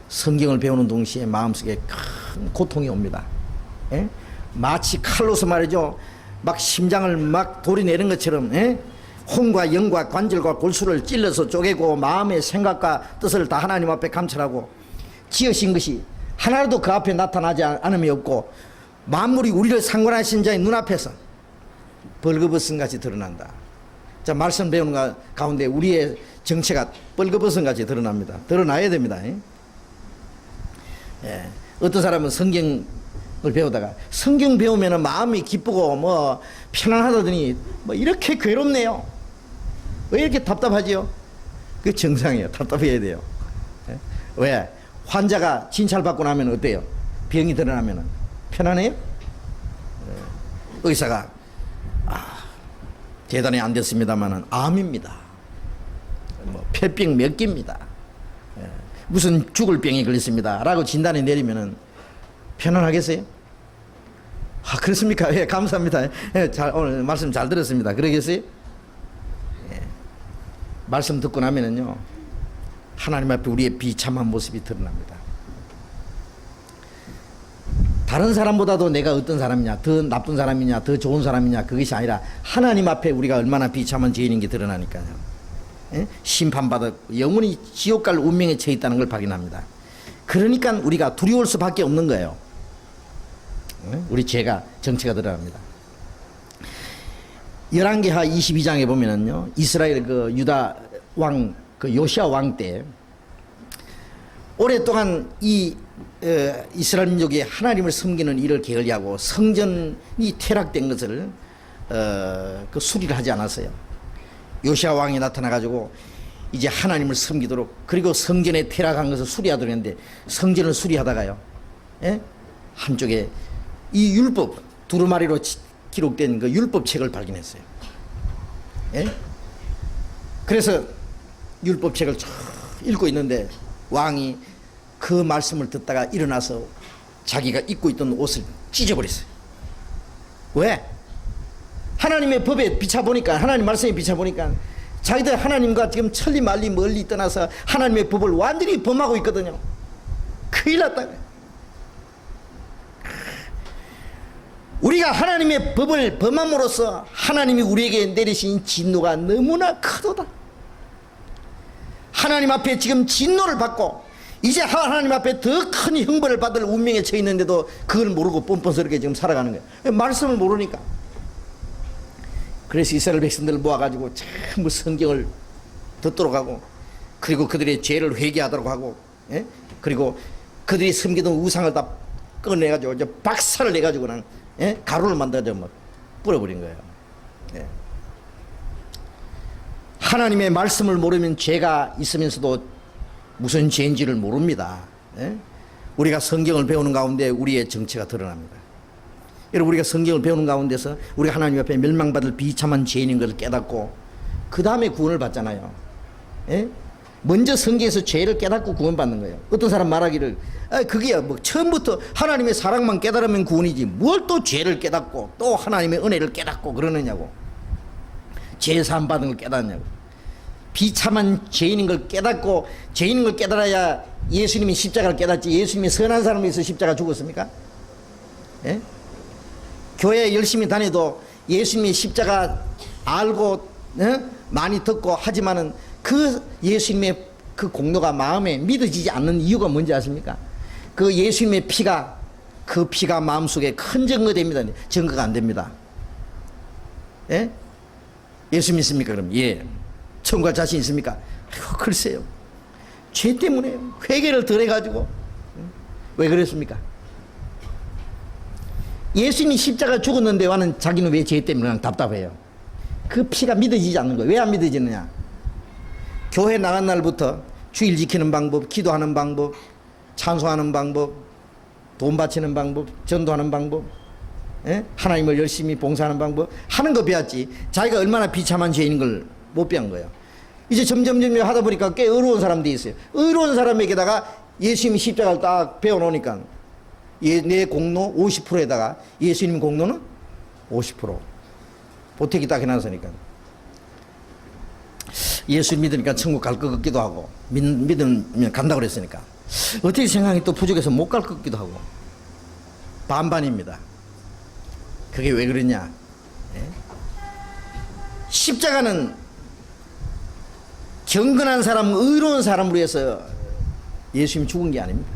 성경을 배우는 동시에 마음속에 큰 고통이 옵니다. 마치 칼로서 말이죠. 막 심장을 막 도리내는 것처럼 혼과 영과 관절과 골수를 찔러서 쪼개고 마음의 생각과 뜻을 다 하나님 앞에 감찰하고 지으신 것이 하나라도 그 앞에 나타나지 않음이 없고 만물이 우리를 상관하신 자의 눈앞에서 벌거벗은 같이 드러난다. 자, 말씀 배우는 가운데 우리의 정체가 벌거벗은 같이 드러납니다. 드러나야 됩니다. 어떤 사람은 성경을 배우다가 성경 배우면 마음이 기쁘고 뭐 편안하다더니 뭐 이렇게 괴롭네요. 왜 이렇게 답답하지요? 그 정상이에요. 답답해야 돼요. 예? 왜? 환자가 진찰받고 나면 어때요? 병이 드러나면 편안해요? 의사가 대단히 안 됐습니다만은 암입니다. 뭐 폐병 몇 개입니다. 무슨 죽을 병이 걸렸습니다. 라고 진단이 내리면은 편안하겠어요? 그렇습니까? 예, 감사합니다. 예, 오늘 말씀 잘 들었습니다. 그러겠어요? 예. 말씀 듣고 나면은요, 하나님 앞에 우리의 비참한 모습이 드러납니다. 다른 사람보다도 내가 어떤 사람이냐, 더 나쁜 사람이냐, 더 좋은 사람이냐, 그것이 아니라 하나님 앞에 우리가 얼마나 비참한 죄인인 게 드러나니까요. 예? 심판받아 영원히 지옥 갈 운명에 처해 있다는 걸 발견합니다. 그러니까 우리가 두려울 수밖에 없는 거예요. 우리 죄가 정체가 드러납니다. 열왕기하 22장에 보면은요, 이스라엘 그 유다 왕, 그 요시아 왕 때 오랫동안 이 이스라엘 민족이 하나님을 섬기는 일을 게을리하고 성전이 퇴락된 것을 그 수리를 하지 않았어요. 요시아 왕이 나타나 가지고 이제 하나님을 섬기도록, 그리고 성전에 퇴락한 것을 수리하도록 했는데, 성전을 수리하다가요, 예? 한쪽에 이 율법 두루마리로 기록된 그 율법책을 발견했어요. 예? 그래서 율법책을 쭉 읽고 있는데 왕이 그 말씀을 듣다가 일어나서 자기가 입고 있던 옷을 찢어버렸어요. 왜? 하나님의 법에 비춰보니까, 하나님 말씀에 비춰보니까 자기들 하나님과 지금 천리 말리 멀리 떠나서 하나님의 법을 완전히 범하고 있거든요. 큰일 났다. 우리가 하나님의 법을 범함으로써 하나님이 우리에게 내리신 진노가 너무나 크도다. 하나님 앞에 지금 진노를 받고 이제 하나님 앞에 더 큰 형벌을 받을 운명에 처해 있는데도 그걸 모르고 뻔뻔스럽게 지금 살아가는 거예요. 말씀을 모르니까. 그래서 이스라엘 백성들을 모아가지고 전부 성경을 듣도록 하고, 그리고 그들의 죄를 회개하도록 하고, 예? 그리고 그들이 섬기던 우상을 다 꺼내가지고 이제 박살을 내가지고 그냥, 예? 가루를 만들어서 막 뿌려버린 거예요. 예. 하나님의 말씀을 모르면 죄가 있으면서도 무슨 죄인지를 모릅니다. 예? 우리가 성경을 배우는 가운데 우리의 정체가 드러납니다. 여러분, 우리가 성경을 배우는 가운데서 우리가 하나님 앞에 멸망받을 비참한 죄인인 것을 깨닫고 그 다음에 구원을 받잖아요. 예? 먼저 성경에서 죄를 깨닫고 구원받는 거예요. 어떤 사람 말하기를 그게 뭐 처음부터 하나님의 사랑만 깨달으면 구원이지 뭘 또 죄를 깨닫고 또 하나님의 은혜를 깨닫고 그러느냐고. 죄 사함 받은 걸 깨닫냐고. 비참한 죄인인 걸 깨닫고, 죄인인 걸 깨달아야 예수님이 십자가를 깨닫지, 예수님이 선한 사람을 위해서 십자가 죽었습니까? 예? 교회 열심히 다녀도 예수님이 십자가 알고, 예? 많이 듣고 하지만은 그 예수님의 그 공로가 마음에 믿어지지 않는 이유가 뭔지 아십니까? 그 예수님의 피가, 그 피가 마음속에 큰 증거됩니다. 증거가 안 됩니다. 예? 예수 믿습니까? 그럼 예. 천국 갈 자신 있습니까? 아이고, 글쎄요. 죄 때문에 회개를 덜 해가지고. 왜 그랬습니까? 예수님이 십자가 죽었는데 와는 자기는 왜 죄 때문에 그냥 답답해요? 그 피가 믿어지지 않는 거예요. 왜 안 믿어지느냐? 교회 나간 날부터 주일 지키는 방법, 기도하는 방법, 찬송하는 방법, 돈 바치는 방법, 전도하는 방법, 예? 하나님을 열심히 봉사하는 방법 하는 거 배웠지, 자기가 얼마나 비참한 죄인인 걸 못 배운 거예요. 이제 점점 하다 보니까 꽤 의로운 사람들이 있어요. 의로운 사람에게다가 예수님이 십자가를 딱 배워놓으니까 내 공로 50%에다가 예수님 공로는 50%. 보태기 딱 해놨으니까 예수 믿으니까 천국 갈 것 같기도 하고, 믿으면 간다고 그랬으니까 어떻게 생각이 또 부족해서 못 갈 것 같기도 하고, 반반입니다. 그게 왜 그러냐? 예? 십자가는 경건한 사람, 의로운 사람으로 해서 예수님이 죽은 게 아닙니다.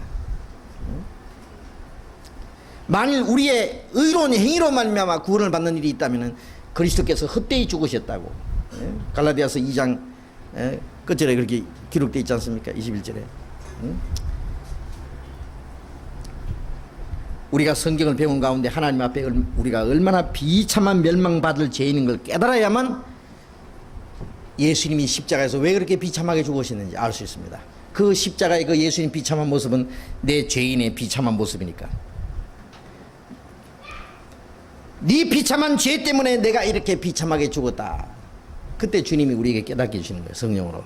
만일 우리의 의로운 행위로 말미암아 구원을 받는 일이 있다면 그리스도께서 헛되이 죽으셨다고, 갈라디아서 2장 끝절에 그렇게 기록되어 있지 않습니까? 21절에. 우리가 성경을 배운 가운데 하나님 앞에 우리가 얼마나 비참한 멸망받을 죄인인 걸 깨달아야만 예수님이 십자가에서 왜 그렇게 비참하게 죽으셨는지 알 수 있습니다. 그 십자가의 그 예수님 비참한 모습은 내 죄인의 비참한 모습이니까. 네 비참한 죄 때문에 내가 이렇게 비참하게 죽었다. 그때 주님이 우리에게 깨닫게 해주시는 거예요. 성령으로.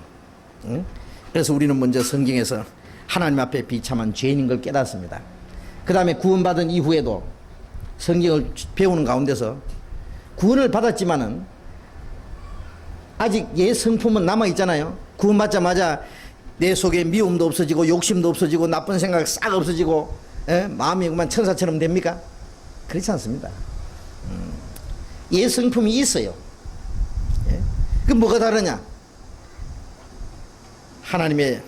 응? 그래서 우리는 먼저 성경에서 하나님 앞에 비참한 죄인인 걸 깨닫습니다. 그 다음에 구원받은 이후에도 성경을 배우는 가운데서 구원을 받았지만은 아직 옛 성품은 남아있잖아요. 구원받자마자 내 속에 미움도 없어지고 욕심도 없어지고 나쁜 생각 싹 없어지고 마음이 그만 천사처럼 됩니까? 그렇지 않습니다. 옛 성품이 있어요. 그 뭐가 다르냐? 하나님의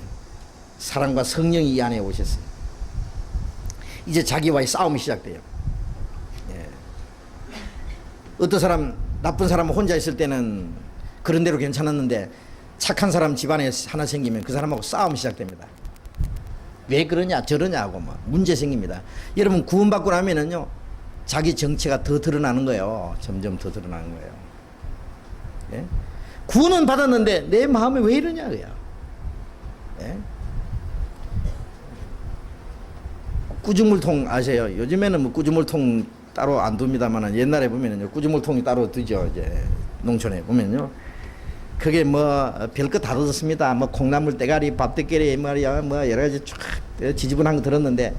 사랑과 성령이 이 안에 오셨어요. 이제 자기와의 싸움이 시작돼요. 어떤 사람, 나쁜 사람은 혼자 있을 때는 그런 대로 괜찮았는데 착한 사람 집안에 하나 생기면 그 사람하고 싸움이 시작됩니다. 왜 그러냐 저러냐 하고 막 문제 생깁니다. 여러분 구원받고 나면은요 자기 정체가 더 드러나는 거예요. 점점 더 드러나는 거예요. 예? 구원은 받았는데 내 마음이 왜 이러냐 그야. 예? 꾸주물통 아세요? 요즘에는 뭐 꾸주물통 따로 안 둡니다만 옛날에 보면은요 꾸주물통이 따로 두죠. 이제 농촌에 보면요 그게 뭐 별거 다 얻었습니다. 뭐 콩나물 대가리 밥대가리 말이야 뭐 여러 가지 쫙 지지분한 거 들었는데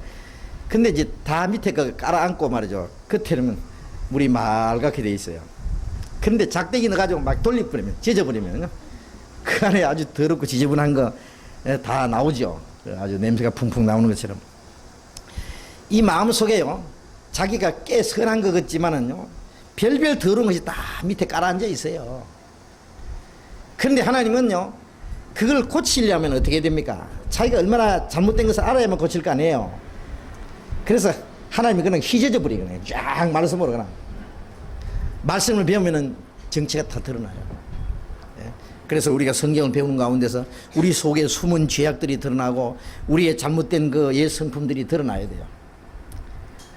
근데 이제 다 밑에 그 깔아앉고 말이죠. 겉에는 물이 맑게 돼 있어요. 근데 작대기 넣어가지고 막 돌려버리면 젖어버리면요 그 안에 아주 더럽고 지저분한 거 다 나오죠. 아주 냄새가 풍풍 나오는 것처럼 이 마음 속에요 자기가 꽤 선한 것 같지만은요 별별 더러운 것이 다 밑에 깔아앉아 있어요. 그런데 하나님은요 그걸 고치려면 어떻게 됩니까? 자기가 얼마나 잘못된 것을 알아야만 고칠 거 아니에요. 그래서 하나님이 그냥 휘저져 버리거든요. 쫙 말씀으로 그냥 말씀을 배우면은 정체가 다 드러나요. 예? 그래서 우리가 성경을 배우는 가운데서 우리 속에 숨은 죄악들이 드러나고 우리의 잘못된 그 옛 성품들이 드러나야 돼요.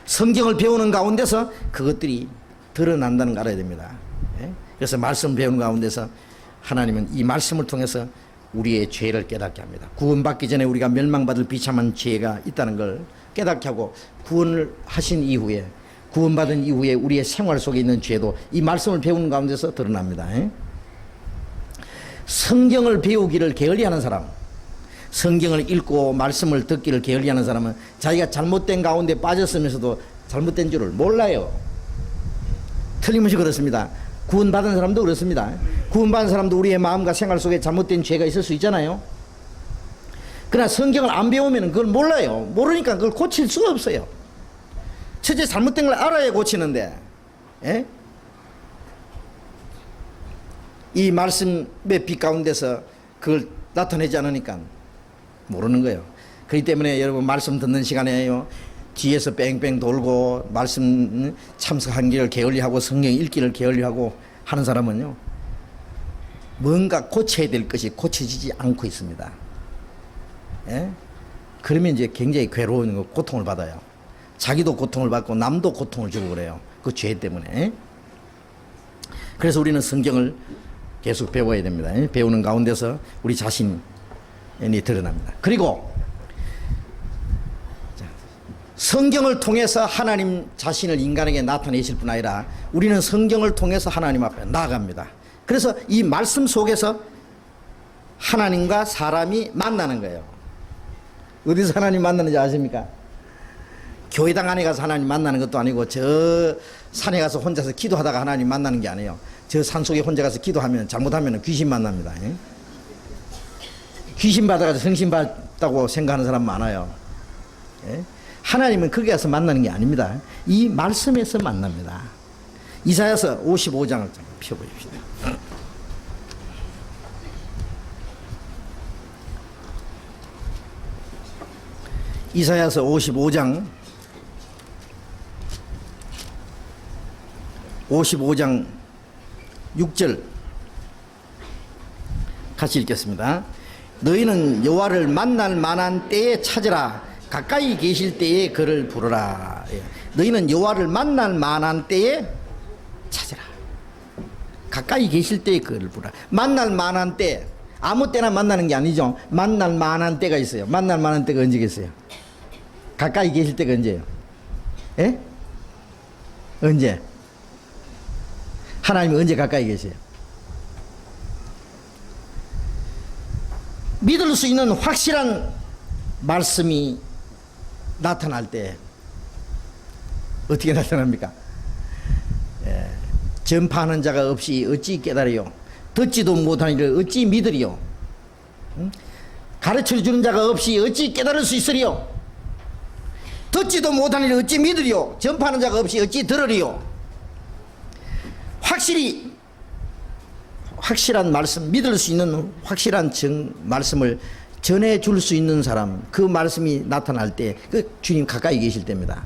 성경을 배우는 가운데서 그것들이 드러난다는 걸 알아야 됩니다. 예? 그래서 말씀 배우는 가운데서 하나님은 이 말씀을 통해서 우리의 죄를 깨닫게 합니다. 구원받기 전에 우리가 멸망받을 비참한 죄가 있다는 걸 깨닫게 하고 구원을 하신 이후에 구원받은 이후에 우리의 생활 속에 있는 죄도 이 말씀을 배우는 가운데서 드러납니다. 예? 성경을 배우기를 게을리하는 사람, 성경을 읽고 말씀을 듣기를 게을리하는 사람은 자기가 잘못된 가운데 빠졌으면서도 잘못된 줄을 몰라요. 틀림없이 그렇습니다. 구원받은 사람도 그렇습니다. 구원받은 사람도 우리의 마음과 생활 속에 잘못된 죄가 있을 수 있잖아요. 그러나 성경을 안 배우면 그걸 몰라요. 모르니까 그걸 고칠 수가 없어요. 첫째 잘못된 걸 알아야 고치는데 예? 이 말씀의 빛 가운데서 그걸 나타내지 않으니까 모르는 거예요. 그렇기 때문에 여러분 말씀 듣는 시간에요 뒤에서 뺑뺑 돌고 말씀 참석한 길을 게을리하고 성경 읽기를 게을리하고 하는 사람은요 뭔가 고쳐야 될 것이 고쳐지지 않고 있습니다. 예? 그러면 이제 굉장히 괴로운 거, 고통을 받아요. 자기도 고통을 받고 남도 고통을 주고 그래요. 그 죄 때문에. 예? 그래서 우리는 성경을 계속 배워야 됩니다. 예? 배우는 가운데서 우리 자신이 드러납니다. 그리고 성경을 통해서 하나님 자신을 인간에게 나타내실 뿐 아니라 우리는 성경을 통해서 하나님 앞에 나아갑니다. 그래서 이 말씀 속에서 하나님과 사람이 만나는 거예요. 어디서 하나님 만나는지 아십니까? 교회당 안에 가서 하나님 만나는 것도 아니고 저 산에 가서 혼자서 기도하다가 하나님 만나는 게 아니에요. 저 산속에 혼자 가서 기도하면 잘못하면 귀신 만납니다. 귀신 받아가지고 성신 받다고 생각하는 사람 많아요. 하나님은 거기 가서 만나는 게 아닙니다. 이 말씀에서 만납니다. 이사야서 55장을 펴보십시다. 이사야서 55장 6절 같이 읽겠습니다. 너희는 여호와를 만날 만한 때에 찾으라. 가까이 계실 때에 그를 부르라. 너희는 여호와를 만날 만한 때에 찾으라. 가까이 계실 때에 그를 부르라. 만날 만한 때, 아무 때나 만나는 게 아니죠. 만날 만한 때가 있어요. 만날 만한 때가 언제겠어요? 가까이 계실 때가 언제예요? 예? 언제? 하나님이 언제 가까이 계세요? 믿을 수 있는 확실한 말씀이 나타날 때 어떻게 나타납니까? 전파하는 자가 없이 어찌 깨달으요? 듣지도 못하는 이를 어찌 믿으리요? 가르쳐 주는 자가 없이 어찌 깨달을 수 있으리요? 듣지도 못하는 이를 어찌 믿으리요? 전파하는 자가 없이 어찌 들으리요? 확실한 말씀, 믿을 수 있는 확실한 말씀을 전해 줄 수 있는 사람, 그 말씀이 나타날 때 그 주님 가까이 계실 때입니다.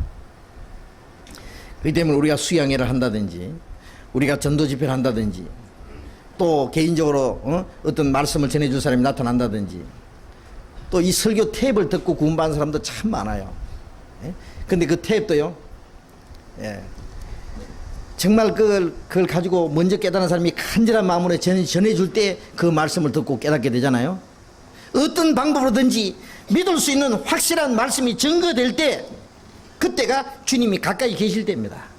그렇기 때문에 우리가 수양회를 한다든지 우리가 전도 집회를 한다든지 또 개인적으로 어떤 말씀을 전해줄 사람이 나타난다든지 또 이 설교 탭을 듣고 구원받은 사람도 참 많아요. 근데 그 탭도요, 정말 그걸 가지고 먼저 깨달은 사람이 간절한 마음으로 전해줄 때 그 말씀을 듣고 깨닫게 되잖아요. 어떤 방법으로든지 믿을 수 있는 확실한 말씀이 증거될 때 그때가 주님이 가까이 계실 때입니다.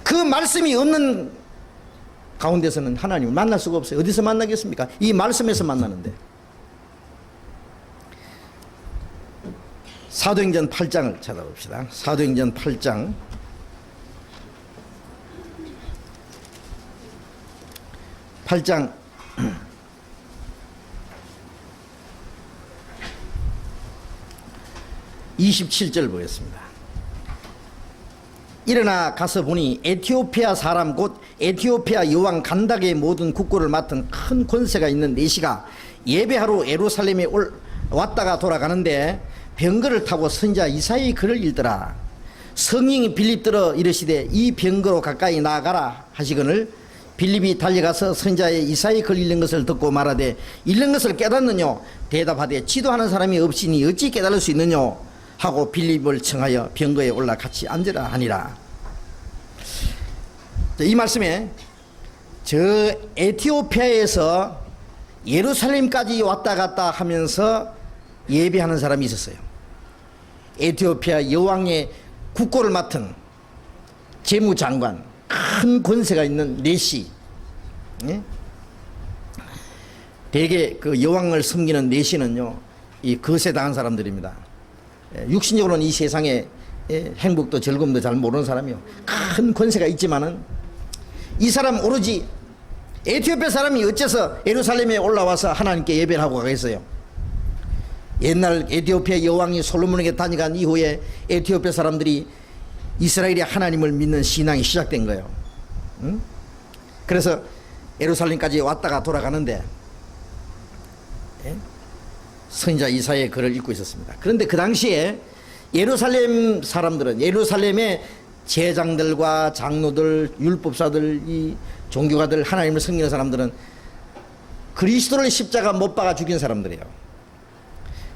그 말씀이 없는 가운데서는 하나님을 만날 수가 없어요. 어디서 만나겠습니까? 이 말씀에서 만나는데. 사도행전 8장을 찾아봅시다. 사도행전 8장 8장 27절 보겠습니다. 일어나 가서 보니 에티오피아 사람 곧 에티오피아 여왕 간닥의 모든 국고를 맡은 큰 권세가 있는 내시가 예배하러 예루살렘에 왔다가 돌아가는데 병거를 타고 선지자 이사야의 글을 읽더라. 성령이 빌립들어 이르시되 이 병거로 가까이 나아가라 하시거늘 빌립이 달려가서 선지자의 이사야의 글 읽는 것을 듣고 말하되 읽는 것을 깨닫느뇨? 대답하되 지도하는 사람이 없으니 어찌 깨달을 수 있느뇨? 하고 빌립을 청하여 병거에 올라 같이 앉으라 하니라. 이 말씀에 저 에티오피아에서 예루살렘까지 왔다 갔다 하면서 예배하는 사람이 있었어요. 에티오피아 여왕의 국고를 맡은 재무장관, 큰 권세가 있는 내시. 대개 그 여왕을 섬기는 내시는요, 이 거세당한 사람들입니다. 육신적으로는 이 세상의 행복도 즐거움도 잘 모르는 사람이요. 큰 권세가 있지만은 이 사람 오로지 에티오피아 사람이 어째서 예루살렘에 올라와서 하나님께 예배를 하고 가겠어요? 옛날 에티오피아 여왕이 솔로몬에게 다녀간 이후에 에티오피아 사람들이 이스라엘의 하나님을 믿는 신앙이 시작된 거예요. 그래서 예루살렘까지 왔다가 돌아가는데 선지자 이사야의 글을 읽고 있었습니다. 그런데 그 당시에 예루살렘 사람들은, 예루살렘의 제장들과 장로들, 율법사들, 이 종교가들, 하나님을 섬기는 사람들은 그리스도를 십자가 못 박아 죽인 사람들이에요.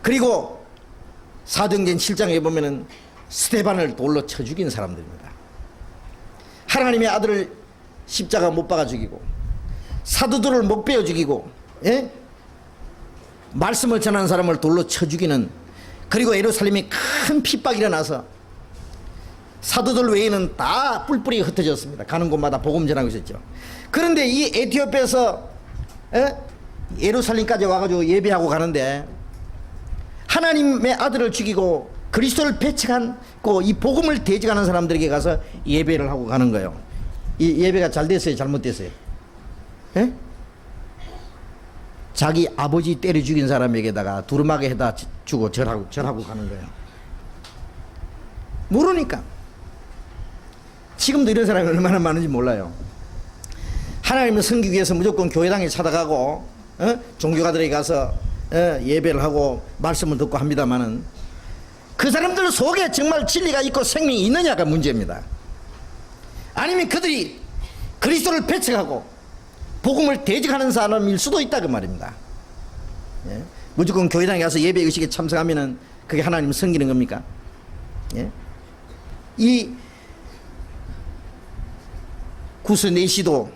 그리고 사도행전 7장에 보면은 스데반을 돌로 쳐 죽인 사람들입니다. 하나님의 아들을 십자가 못 박아 죽이고 사도들을 못 베어 죽이고, 말씀을 전하는 사람을 돌로 쳐 죽이는, 그리고 예루살렘이 큰 핍박이 일어나서 사도들 외에는 다 뿔뿔이 흩어졌습니다. 가는 곳마다 복음 전하고 있었죠. 그런데 이 에티오피아에서 예루살렘까지 와가지고 예배하고 가는데 하나님의 아들을 죽이고 그리스도를 배척하고 이 복음을 대적하는 사람들에게 가서 예배를 하고 가는 거예요. 이 예배가 잘 됐어요? 잘못됐어요? 자기 아버지 때려 죽인 사람에게다가 두루마기 해다 주고 절하고 가는 거예요. 모르니까. 지금도 이런 사람이 얼마나 많은지 몰라요. 하나님을 섬기기 위해서 무조건 교회당에 찾아가고 종교가들에게 가서 예배를 하고 말씀을 듣고 합니다마는 그 사람들 속에 정말 진리가 있고 생명이 있느냐가 문제입니다. 아니면 그들이 그리스도를 배척하고 복음을 대적하는 사람일 수도 있다 그 말입니다. 무조건 교회당에 가서 예배 의식에 참석하면은 그게 하나님을 섬기는 겁니까? 이 구스 내시도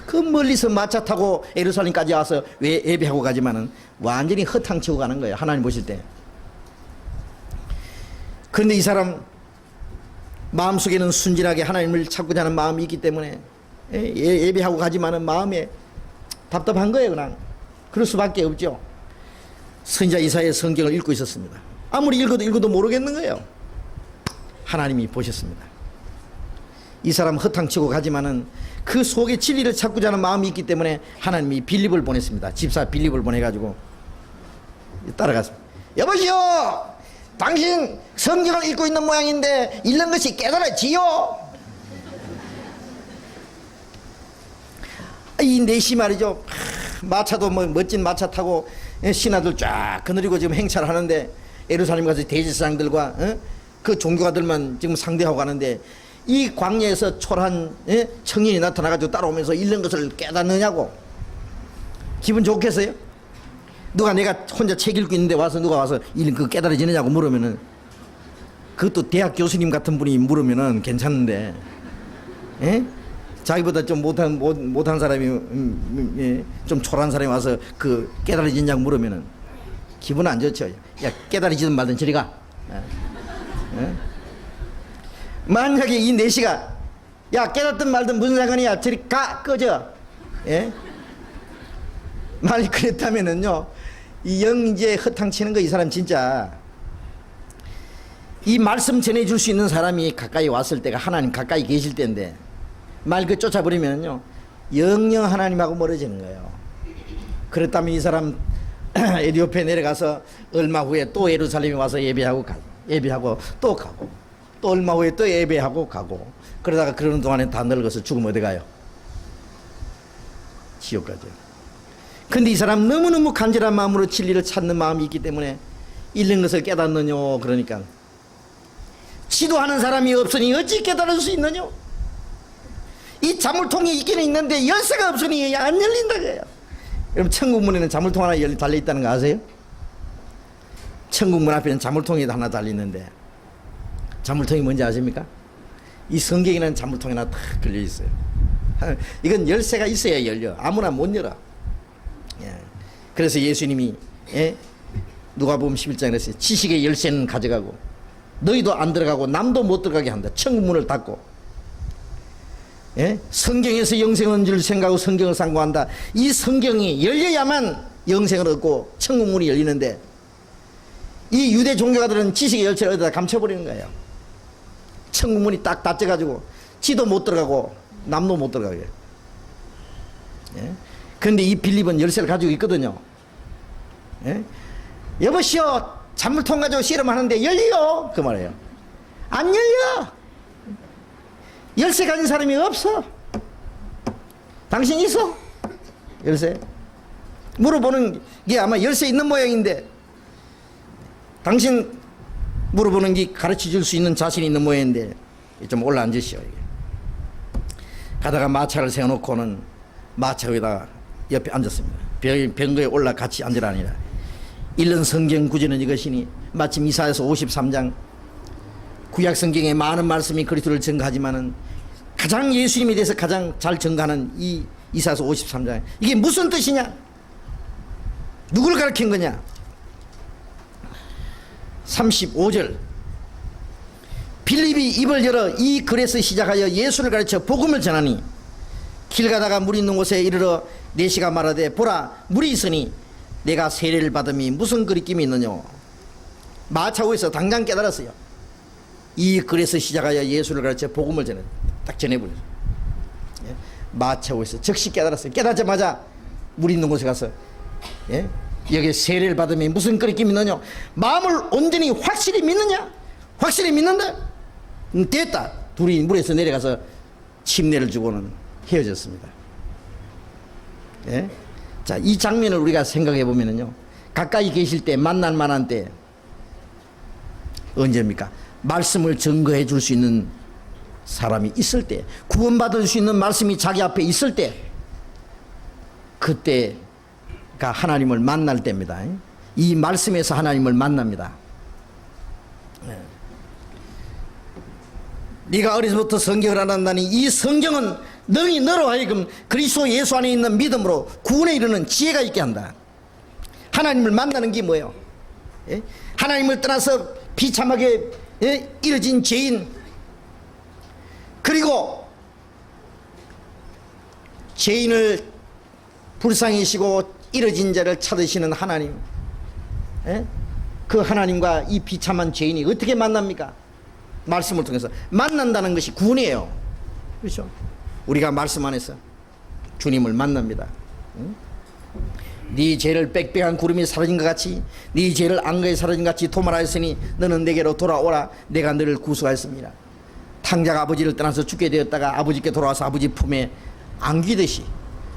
그 멀리서 마차 타고 예루살렘까지 와서 예배하고 가지만은 완전히 허탕치고 가는 거예요. 하나님 보실 때. 그런데 이 사람 마음속에는 순진하게 하나님을 찾고자 하는 마음이 있기 때문에 예배하고 가지만은 마음에 답답한 거예요. 그냥 그럴 수밖에 없죠. 선지자 이사야의 성경을 읽고 있었습니다. 아무리 읽어도 모르겠는 거예요. 하나님이 보셨습니다. 이 사람 허탕치고 가지만은 그 속에 진리를 찾고자 하는 마음이 있기 때문에 하나님이 빌립을 보냈습니다. 집사 빌립을 보내가지고 따라갔습니다. 여보시오, 당신 성경을 읽고 있는 모양인데 읽는 것이 깨달아지요? 이 넷이 말이죠. 마차도 뭐 멋진 마차 타고 신하들 쫙 거느리고 지금 행차를 하는데 예루살렘 가서 대제사장들과 그 종교가들만 지금 상대하고 가는데 이 광야에서 초라한 청년이 나타나가지고 따라오면서 읽는 것을 깨닫느냐고. 기분 좋겠어요? 누가 내가 혼자 책 읽고 있는데 와서 누가 와서 그 깨달아지느냐고 물으면은, 그것도 대학 교수님 같은 분이 물으면은 괜찮은데, 자기보다 좀 못한 사람이 좀 초라한 사람이 와서 그 깨달아지냐고 물으면은 기분 안 좋죠. 야, 깨달아지든 말든 저리 가. 만약에 이 내시가 야, 깨닫든 말든 무슨 상관이야, 저리 가, 꺼져. 만약 그랬다면은요, 이 영지에 허탕치는 거, 이 사람 진짜 이 말씀 전해줄 수 있는 사람이 가까이 왔을 때가 하나님 가까이 계실 때인데 말 그 쫓아버리면요 영영 하나님하고 멀어지는 거예요. 그렇다면 이 사람 에디오피아에 내려가서 얼마 후에 또 예루살렘에 와서 예배하고 또 가고 또 얼마 후에 또 예배하고 가고, 그러다가 그러는 동안에 다 늙어서 죽으면 어디 가요? 지옥 가죠. 근데 이 사람 너무너무 간절한 마음으로 진리를 찾는 마음이 있기 때문에 읽는 것을 깨닫느뇨. 그러니까 지도하는 사람이 없으니 어찌 깨달을 수 있느냐. 이 자물통이 있기는 있는데 열쇠가 없으니 안 열린다 그래요. 여러분, 천국 문에는 자물통 하나 달려있다는 거 아세요? 천국 문 앞에는 자물통이 하나 달려있는데 자물통이 뭔지 아십니까? 이 성경에는 자물통이 하나 딱 걸려있어요. 이건 열쇠가 있어야 열려. 아무나 못 열어. 그래서 예수님이 누가복음 11장에 그랬어요. 지식의 열쇠는 가져가고 너희도 안 들어가고 남도 못 들어가게 한다. 천국 문을 닫고. 성경에서 영생은 줄 생각하고 성경을 상고한다. 이 성경이 열려야만 영생을 얻고 천국 문이 열리는데 이 유대 종교가들은 지식의 열쇠를 어디다 감춰버리는 거예요. 천국 문이 딱 닫혀가지고 지도 못 들어가고 남도 못 들어가게. 그런데 이 빌립은 열쇠를 가지고 있거든요. 여보시오, 잔물통 가지고 씨름하는데 열려요, 그 말이에요. 안 열려. 열쇠 가진 사람이 없어. 당신 있어? 열쇠? 물어보는 게 아마 열쇠 있는 모양인데 당신 물어보는 게 가르쳐 줄 수 있는 자신이 있는 모양인데 좀 올라앉으시오. 가다가 마차를 세워놓고는 마차 위에다가 옆에 앉았습니다. 병거에 올라 같이 앉으라니라. 읽는 성경 구절은 이것이니, 마침 이사야서 53장 구약 성경에 많은 말씀이 그리스도를 증거하지만은 가장 예수님에 대해서 가장 잘 증거하는 이 이사야서 53장, 이게 무슨 뜻이냐? 누구를 가르친 거냐? 35절 빌립이 입을 열어 이 글에서 시작하여 예수를 가르쳐 복음을 전하니 길 가다가 물이 있는 곳에 이르러 내시가 말하되 보라, 물이 있으니 내가 세례를 받음이 무슨 거리낌이 있느냐. 마차오에서 당장 깨달았어요. 이 글에서 시작하여 예수를 가르쳐 복음을 딱 전해버렸어요. 마차오에서 즉시 깨달았어요. 깨닫자마자 물 있는 곳에 가서 여기 세례를 받으면 무슨 거리낌이 있느냐. 마음을 온전히 확실히 믿느냐. 확실히 믿는다. 됐다. 둘이 물에서 내려가서 침례를 주고는 헤어졌습니다. 자, 이 장면을 우리가 생각해 보면은요, 가까이 계실 때, 만날 만한 때 언제입니까? 말씀을 증거해 줄 수 있는 사람이 있을 때, 구원받을 수 있는 말씀이 자기 앞에 있을 때, 그때가 하나님을 만날 때입니다. 이 말씀에서 하나님을 만납니다. 네가 어려서부터 성경을 안 한다니 이 성경은 능히 너로 하여금 그리스도 예수 안에 있는 믿음으로 구원에 이르는 지혜가 있게 한다. 하나님을 만나는 게 뭐예요? 예? 하나님을 떠나서 비참하게 이뤄진 죄인, 그리고 죄인을 불쌍히 여기시고 이뤄진 자를 찾으시는 하나님, 그 하나님과 이 비참한 죄인이 어떻게 만납니까? 말씀을 통해서 만난다는 것이 구원이에요. 그렇죠? 우리가 말씀 안에서 주님을 만납니다. 네 죄를 빽빽한 구름이 사라진 것 같이, 네 죄를 안개에 사라진 것 같이 도말하였으니 너는 내게로 돌아오라. 내가 너를 구속하였습니다. 탕자가 아버지를 떠나서 죽게 되었다가 아버지께 돌아와서 아버지 품에 안기듯이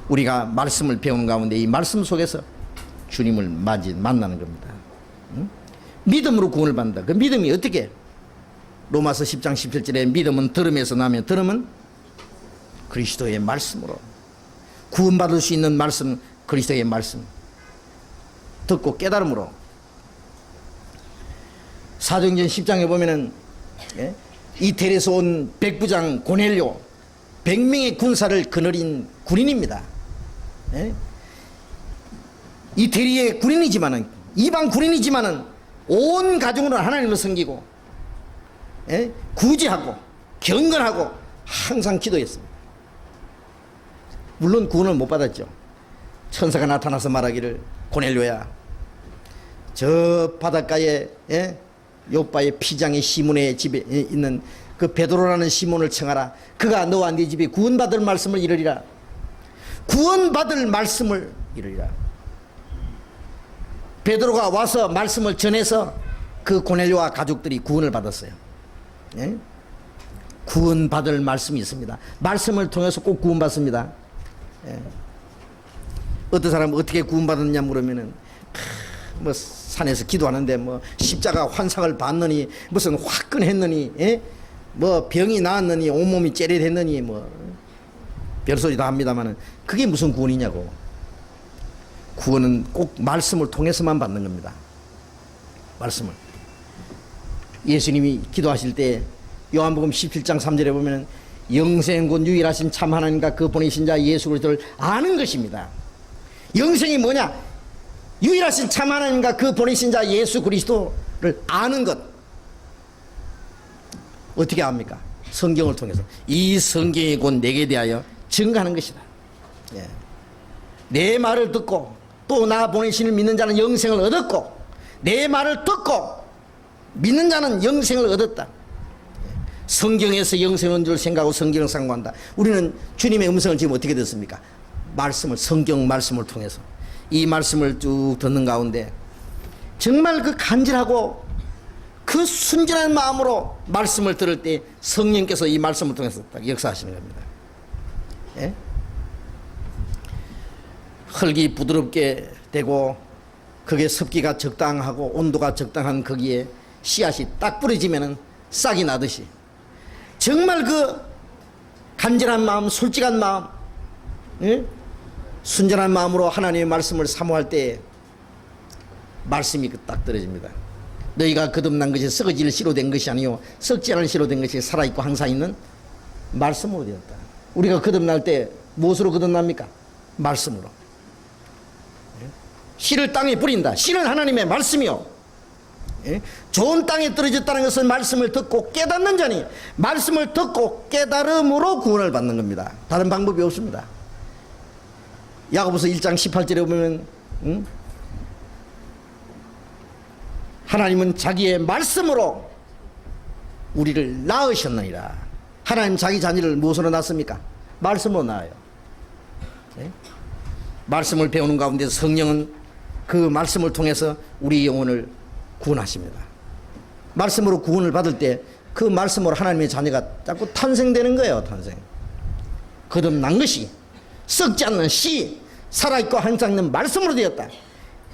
우리가 말씀을 배우는 가운데 이 말씀 속에서 주님을 만나는 겁니다. 믿음으로 구원을 받는다. 그 믿음이 어떻게? 로마서 10장 17절에 믿음은 들음에서 나며 들음은 그리스도의 말씀으로. 구원받을 수 있는 말씀, 그리스도의 말씀. 듣고 깨달음으로. 사도행전 10장에 보면은 이태리에서 온 백부장 고넬료 100명의 군사를 거느린 군인입니다. 이태리의 군인이지만은, 이방 군인이지만은 온 가정으로 하나님을 섬기고 구제하고 경건하고 항상 기도했습니다. 물론 구원을 못 받았죠. 천사가 나타나서 말하기를 고넬료야, 저 바닷가에 요바의 피장의 시몬의 집에 있는 그 베드로라는 시몬을 청하라. 그가 너와 네 집에 구원받을 말씀을 이르리라. 구원받을 말씀을 이르리라. 베드로가 와서 말씀을 전해서 그 고넬료와 가족들이 구원을 받았어요. 구원받을 말씀이 있습니다. 말씀을 통해서 꼭 구원받습니다. 어떤 사람은 어떻게 구원받았냐 물으면은 뭐 산에서 기도하는데 뭐 십자가 환상을 봤느니 무슨 화끈했느니 뭐 병이 나았느니 온몸이 째릿했느니 뭐 별소리 다 합니다만은 그게 무슨 구원이냐고. 구원은 꼭 말씀을 통해서만 받는 겁니다. 말씀을. 예수님이 기도하실 때 요한복음 17장 3절에 보면은 영생 곧 유일하신 참 하나님과 그 보내신 자 예수 그리스도를 아는 것입니다. 영생이 뭐냐? 유일하신 참 하나님과 그 보내신 자 예수 그리스도를 아는 것. 어떻게 압니까? 성경을 통해서. 이 성경이 곧 내게 대하여 증거하는 것이다. 내 말을 듣고 또 나 보내신을 믿는 자는 영생을 얻었고, 내 말을 듣고 믿는 자는 영생을 얻었다. 성경에서 영생을 얻는 줄 생각하고 성경을 상고한다. 우리는 주님의 음성을 지금 어떻게 듣습니까? 말씀을, 성경 말씀을 통해서. 이 말씀을 쭉 듣는 가운데 정말 그 간절하고 그 순전한 마음으로 말씀을 들을 때 성령께서 이 말씀을 통해서 딱 역사하시는 겁니다. 흙이 부드럽게 되고 그게 습기가 적당하고 온도가 적당한 거기에 씨앗이 딱 뿌려지면은 싹이 나듯이 정말 그 간절한 마음, 솔직한 마음, 순전한 마음으로 하나님의 말씀을 사모할 때 말씀이 딱 떨어집니다. 너희가 거듭난 것이 썩어질 씨로 된 것이 아니요 썩지 않은 씨로 된 것이 살아있고 항상 있는 말씀으로 되었다. 우리가 거듭날 때 무엇으로 거듭납니까? 말씀으로. 씨를 땅에 뿌린다. 씨는 하나님의 말씀이요. 좋은 땅에 떨어졌다는 것은 말씀을 듣고 깨닫는 자니 말씀을 듣고 깨달음으로 구원을 받는 겁니다. 다른 방법이 없습니다. 야고보서 1장 18절에 보면 하나님은 자기의 말씀으로 우리를 낳으셨느니라. 하나님 자기 자녀를 무엇으로 낳습니까? 말씀으로 낳아요. 말씀을 배우는 가운데 성령은 그 말씀을 통해서 우리 영혼을 구원하십니다. 말씀으로 구원을 받을 때 그 말씀으로 하나님의 자녀가 자꾸 탄생되는 거예요. 탄생. 거듭난 것이 썩지 않는 씨, 살아있고 항상 있는 말씀으로 되었다.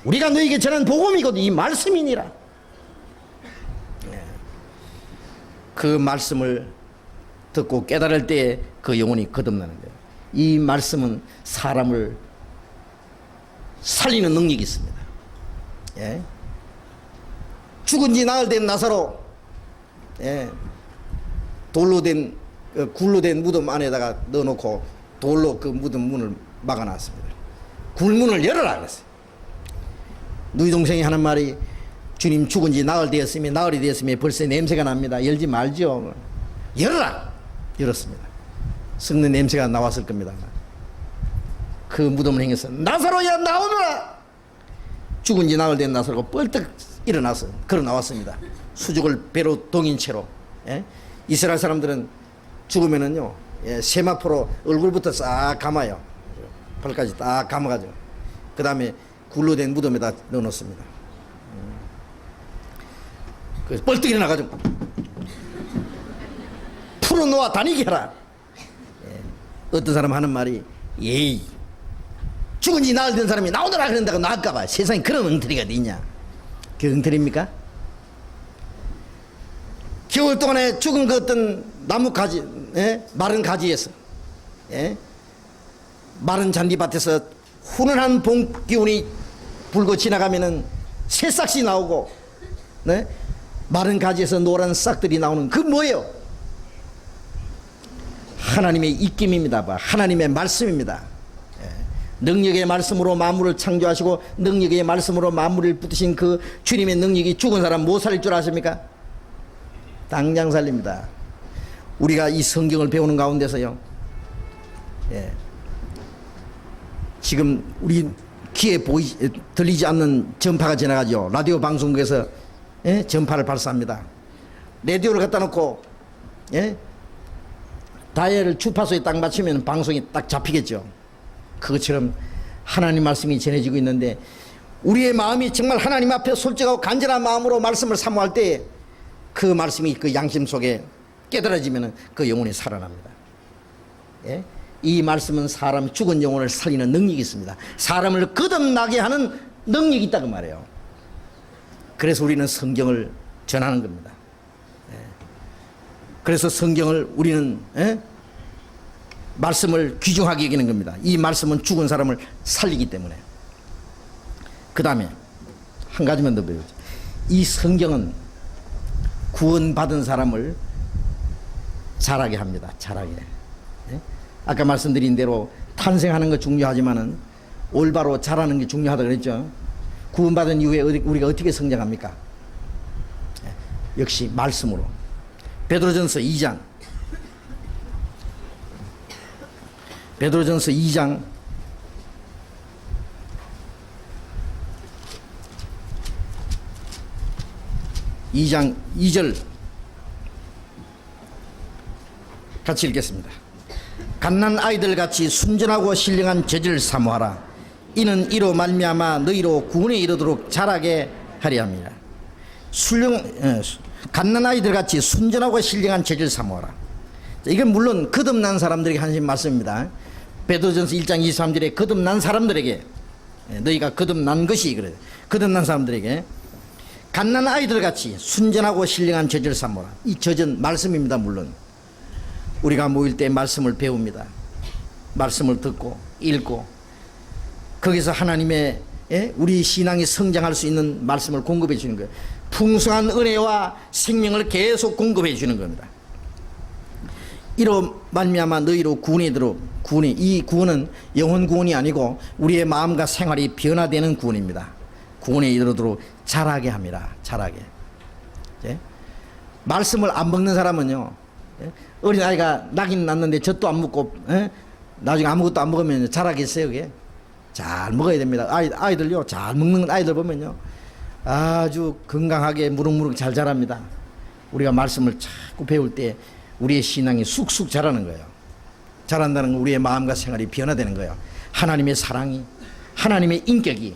우리가 너에게 전한 복음이거든 이 말씀이니라. 그 말씀을 듣고 깨달을 때 그 영혼이 거듭나는 거예요. 이 말씀은 사람을 살리는 능력이 있습니다. 죽은 지 나흘 된 나사로 돌로 된 굴로 된 무덤 안에다가 넣어놓고 돌로 그 무덤 문을 막아놨습니다. 굴문을 열어라 그랬어요. 누이 동생이 하는 말이 주님 죽은 지 나흘이 되었으면 벌써 냄새가 납니다. 열지 말죠. 열어라. 열었습니다. 썩는 냄새가 나왔을 겁니다. 그 무덤을 향해서 나사로야 나오너라. 죽은 지 나흘 된 나사로가 뻘떡 일어나서 걸어 나왔습니다. 수족을 배로 동인 채로. 예? 이스라엘 사람들은 죽으면은요, 예, 세마포로 얼굴부터 싹 감아요. 발까지 딱 감아가지고 그 다음에 굴로 된 무덤에다 넣어놓습니다. 그래서 뻘떡 일어나가지고 풀어놓아 다니게 해라. 예. 어떤 사람 하는 말이 예이 죽은 지 나흘 된 사람이 나오더라 그런다고 나갈까봐 세상에 그런 엉터리가 어디있냐. 그 엉터리입니까? 겨울 동안에 죽은 그 어떤 나무 가지, 예? 마른 가지에서, 예? 마른 잔디밭에서 훈훈한 봄 기운이 불고 지나가면은 새싹이 나오고, 네? 마른 가지에서 노란 싹들이 나오는 그 뭐예요? 하나님의 입김입니다. 하나님의 말씀입니다. 예. 능력의 말씀으로 만물을 창조하시고 능력의 말씀으로 만물을 붙이신 그 주님의 능력이 죽은 사람 못 살릴 줄 아십니까? 당장 살립니다. 우리가 이 성경을 배우는 가운데서요, 예, 지금 우리 귀에 들리지 않는 전파가 지나가죠. 라디오 방송국에서, 예, 전파를 발사합니다. 라디오를 갖다 놓고, 예, 다이얼을 주파수에 딱 맞추면 방송이 딱 잡히겠죠. 그것처럼 하나님 말씀이 전해지고 있는데 우리의 마음이 정말 하나님 앞에 솔직하고 간절한 마음으로 말씀을 사모할 때 그 말씀이 그 양심 속에 깨달아지면 그 영혼이 살아납니다. 예? 이 말씀은 사람 죽은 영혼을 살리는 능력이 있습니다. 사람을 거듭나게 하는 능력이 있다고 말해요. 그래서 우리는 성경을 전하는 겁니다. 예. 그래서 성경을 우리는, 예? 말씀을 귀중하게 여기는 겁니다. 이 말씀은 죽은 사람을 살리기 때문에. 그 다음에 한 가지만 더 배우죠. 이 성경은 구원받은 사람을 자라게 합니다. 자라게. 예? 아까 말씀드린 대로 탄생하는 거 중요하지만은 올바로 자라는 게 중요하다 그랬죠. 구원받은 이후에 우리가 어떻게 성장합니까? 예? 역시 말씀으로. 베드로전서 2장. 베드로전서 2장 2절 같이 읽겠습니다. 갓난 아이들 같이 순전하고 신령한 죄를 사모하라. 이는 이로 말미암아 너희로 구원에 이르도록 자라게 하려 함이라. 갓난 아이들 같이 순전하고 신령한 죄를 사모하라. 이건 물론 거듭난 사람들에게 하신 말씀입니다. 베드로전서 1장 23절에 거듭난 사람들에게, 너희가 거듭난 것이 그래. 거듭난 사람들에게 갓난 아이들 같이 순전하고 신령한 젖을 삼모라. 이 젖은 말씀입니다. 물론 우리가 모일 때 말씀을 배웁니다. 말씀을 듣고 읽고 거기서 하나님의, 예? 우리 신앙이 성장할 수 있는 말씀을 공급해 주는 거예요. 풍성한 은혜와 생명을 계속 공급해 주는 겁니다. 이로 말미암아 너희로 구원에 이르러, 이 구원은 영혼 구원이 아니고 우리의 마음과 생활이 변화되는 구원입니다. 구원에 이르도록 자라게 합니다. 자라게. 예? 말씀을 안 먹는 사람은요, 예? 어린아이가 낙인 났는데 젖도 안 먹고, 예? 나중에 아무것도 안 먹으면 자라겠어요. 그게 잘 먹어야 됩니다. 아이들요, 잘 먹는 아이들 보면요 아주 건강하게 무럭무럭 잘 자랍니다. 우리가 말씀을 자꾸 배울 때 우리의 신앙이 쑥쑥 자라는 거예요. 자란다는 건 우리의 마음과 생활이 변화되는 거예요. 하나님의 사랑이, 하나님의 인격이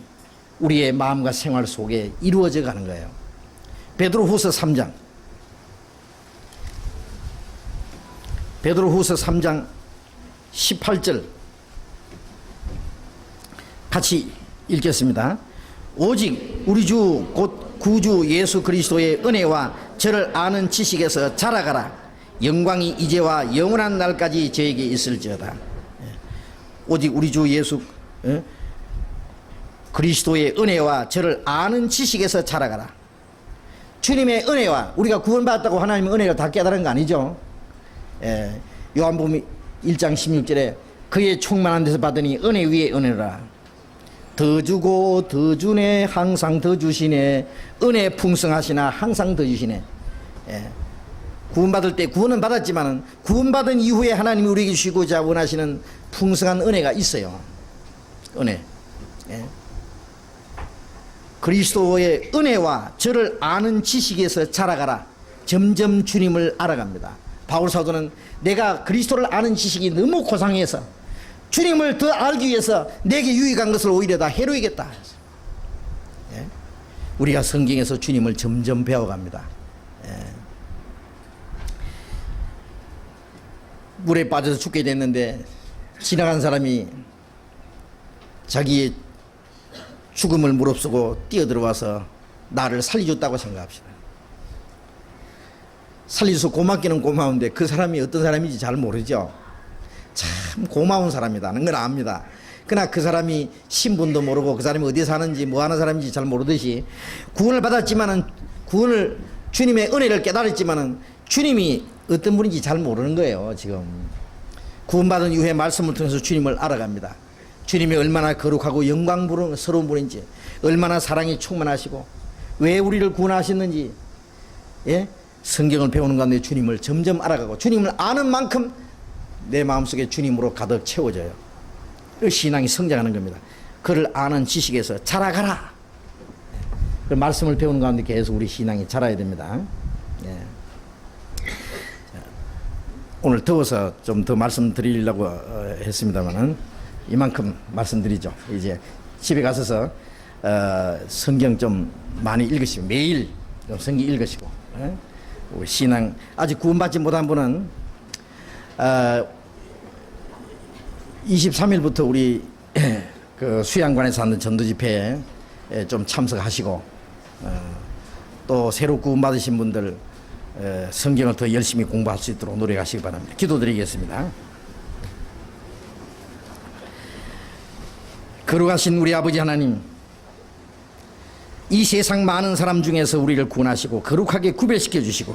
우리의 마음과 생활 속에 이루어져 가는 거예요. 베드로후서 3장. 베드로후서 3장 18절 같이 읽겠습니다. 오직 우리 주 곧 구주 예수 그리스도의 은혜와 저를 아는 지식에서 자라가라. 영광이 이제와 영원한 날까지 저에게 있을지어다. 오직 우리 주 예수 그리스도의 은혜와 저를 아는 지식에서 자라가라. 주님의 은혜와, 우리가 구원받았다고 하나님의 은혜를 다 깨달은 거 아니죠. 요한복음 1장 16절에 그의 충만한 데서 받으니 은혜 위에 은혜라. 더 주고 더 주네, 항상 더 주시네. 은혜 풍성하시나 항상 더 주시네. 구원받을 때 구원은 받았지만 구원받은 이후에 하나님이 우리에게 주시고자 원하시는 풍성한 은혜가 있어요. 은혜. 그리스도의 은혜와 저를 아는 지식에서 자라가라. 점점 주님을 알아갑니다. 바울 사도는 내가 그리스도를 아는 지식이 너무 고상해서 주님을 더 알기 위해서 내게 유익한 것을 오히려 다 해로이겠다. 우리가 성경에서 주님을 점점 배워갑니다. 물에 빠져서 죽게 됐는데 지나간 사람이 자기의 죽음을 무릅쓰고 뛰어들어와서 나를 살려줬다고 생각합시다. 살려서 고맙기는 고마운데 그 사람이 어떤 사람인지 잘 모르죠. 참 고마운 사람이라는 걸 압니다. 그러나 그 사람이 신분도 모르고 그 사람이 어디 사는지 뭐 하는 사람인지 잘 모르듯이 구원을 받았지만은 구원을 주님의 은혜를 깨달았지만은 주님이 어떤 분인지 잘 모르는 거예요. 지금 구원받은 이후에 말씀을 통해서 주님을 알아갑니다. 주님이 얼마나 거룩하고 영광스러운 분인지, 얼마나 사랑이 충만하시고 왜 우리를 구원하셨는지, 성경을 배우는 가운데 주님을 점점 알아가고 주님을 아는 만큼 내 마음속에 주님으로 가득 채워져요. 그 신앙이 성장하는 겁니다. 그를 아는 지식에서 자라가라. 그 말씀을 배우는 가운데 계속 우리 신앙이 자라야 됩니다. 오늘 더워서 좀 더 말씀드리려고 했습니다만은 이만큼 말씀드리죠. 이제 집에 가셔서 성경 좀 많이 읽으시고 매일 좀 성경 읽으시고 우리 신앙 아직 구원받지 못한 분은 23일부터 우리 그 수양관에서 하는 전도 집회에 좀 참석하시고 또 새로 구원받으신 분들 성경을 더 열심히 공부할 수 있도록 노력하시기 바랍니다. 기도드리겠습니다. 거룩하신 우리 아버지 하나님, 이 세상 많은 사람 중에서 우리를 구원하시고 거룩하게 구별시켜 주시고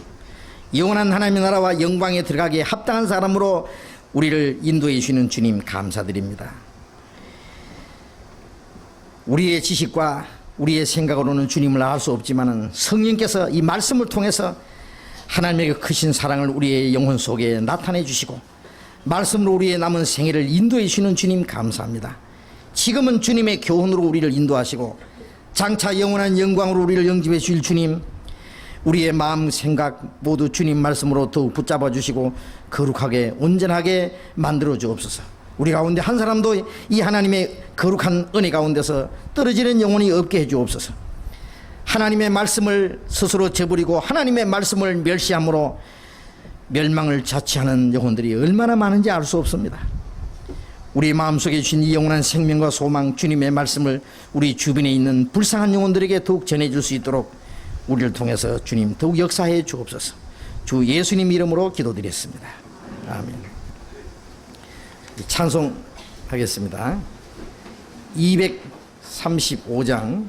영원한 하나님의 나라와 영광에 들어가기에 합당한 사람으로 우리를 인도해 주시는 주님 감사드립니다. 우리의 지식과 우리의 생각으로는 주님을 알 수 없지만 성령께서 이 말씀을 통해서 하나님의 크신 사랑을 우리의 영혼 속에 나타내 주시고 말씀으로 우리의 남은 생애를 인도해 주시는 주님 감사합니다. 지금은 주님의 교훈으로 우리를 인도하시고 장차 영원한 영광으로 우리를 영접해 주실 주님, 우리의 마음 생각 모두 주님 말씀으로 더욱 붙잡아 주시고 거룩하게 온전하게 만들어 주옵소서. 우리 가운데 한 사람도 이 하나님의 거룩한 은혜 가운데서 떨어지는 영혼이 없게 해 주옵소서. 하나님의 말씀을 스스로 저버리고 하나님의 말씀을 멸시함으로 멸망을 자취하는 영혼들이 얼마나 많은지 알 수 없습니다. 우리 마음속에 주신 이 영원한 생명과 소망 주님의 말씀을 우리 주변에 있는 불쌍한 영혼들에게 더욱 전해줄 수 있도록 우리를 통해서 주님 더욱 역사해 주옵소서. 주 예수님 이름으로 기도드렸습니다. 아멘. 찬송하겠습니다. 235장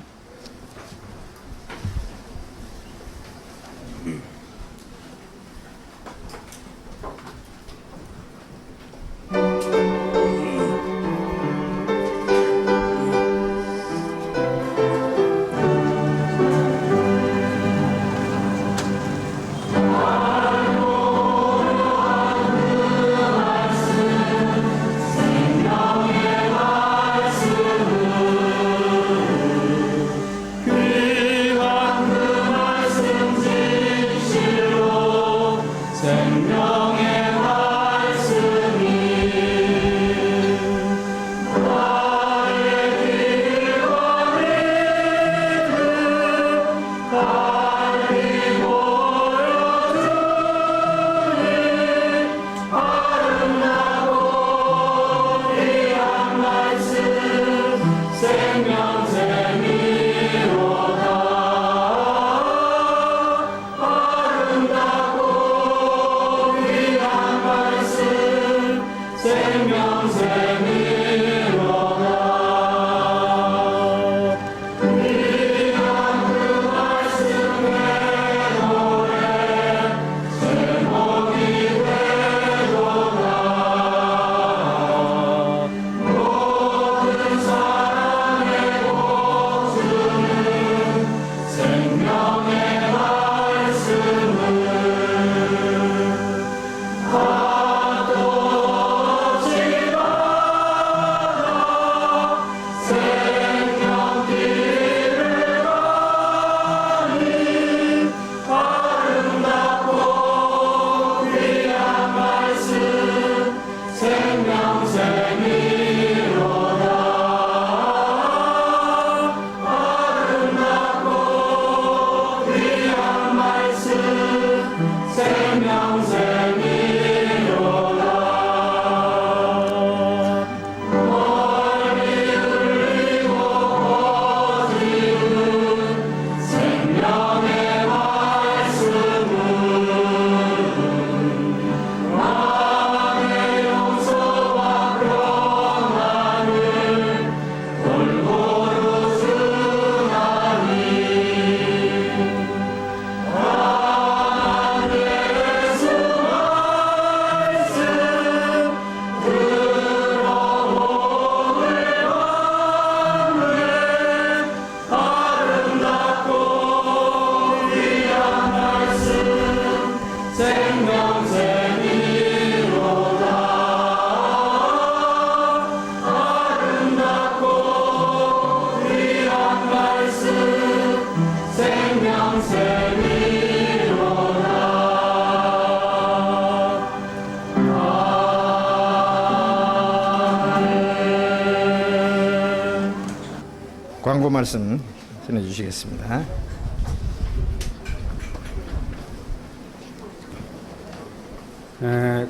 광고 말씀 전해주시겠습니다.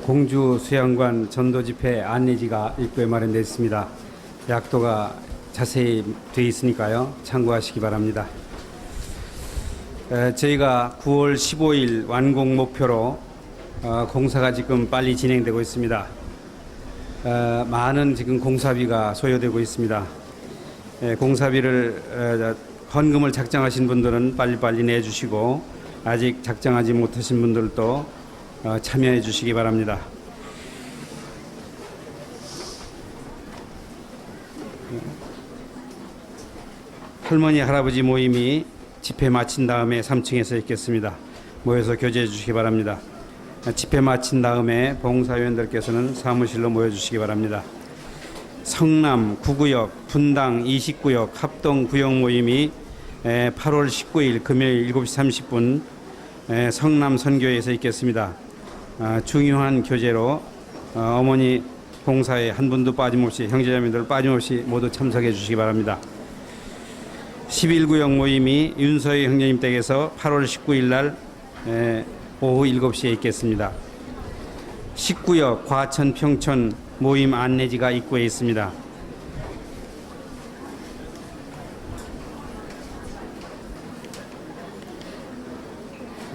공주 수양관 전도집회 안내지가 입구에 마련되어 있습니다. 약도가 자세히 되어 있으니까요. 참고하시기 바랍니다. 저희가 9월 15일 완공 목표로 공사가 지금 빨리 진행되고 있습니다. 많은 지금 공사비가 소요되고 있습니다. 공사비를 헌금을 작정하신 분들은 빨리빨리 내주시고 아직 작정하지 못하신 분들도 참여해 주시기 바랍니다. 할머니 할아버지 모임이 집회 마친 다음에 3층에서 있겠습니다. 모여서 교제해 주시기 바랍니다. 집회 마친 다음에 봉사위원들께서는 사무실로 모여주시기 바랍니다. 성남 9구역, 분당 20구역 합동 구역 모임이 8월 19일 금요일 7시 30분 성남 선교회에서 있겠습니다. 중요한 교제로 어머니 봉사에 한 분도 빠짐없이 형제자매들 빠짐없이 모두 참석해 주시기 바랍니다. 11구역 모임이 윤서희 형제님 댁에서 8월 19일 날 오후 7시에 있겠습니다. 19역 과천 평촌 모임 안내지가 입구에 있습니다.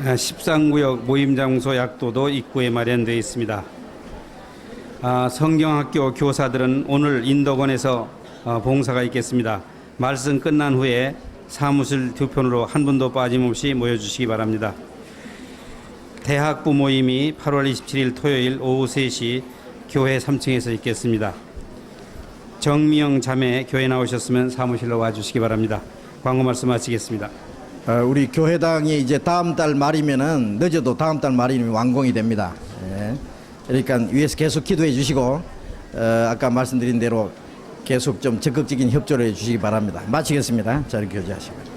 아, 13구역 모임 장소 약도도 입구에 마련되어 있습니다. 성경학교 교사들은 오늘 인덕원에서 봉사가 있겠습니다. 말씀 끝난 후에 사무실 두 편으로 한 분도 빠짐없이 모여주시기 바랍니다. 대학부 모임이 8월 27일 토요일 오후 3시 교회 3층에서 있겠습니다. 정미영 자매 교회 나오셨으면 사무실로 와주시기 바랍니다. 광고 말씀 마치겠습니다. 우리 교회당이 이제 다음 달 말이면은 늦어도 다음 달 말이면 완공이 됩니다. 예. 그러니까 위에서 계속 기도해 주시고 아까 말씀드린 대로 계속 좀 적극적인 협조를 해 주시기 바랍니다. 마치겠습니다. 자리 교제하시고.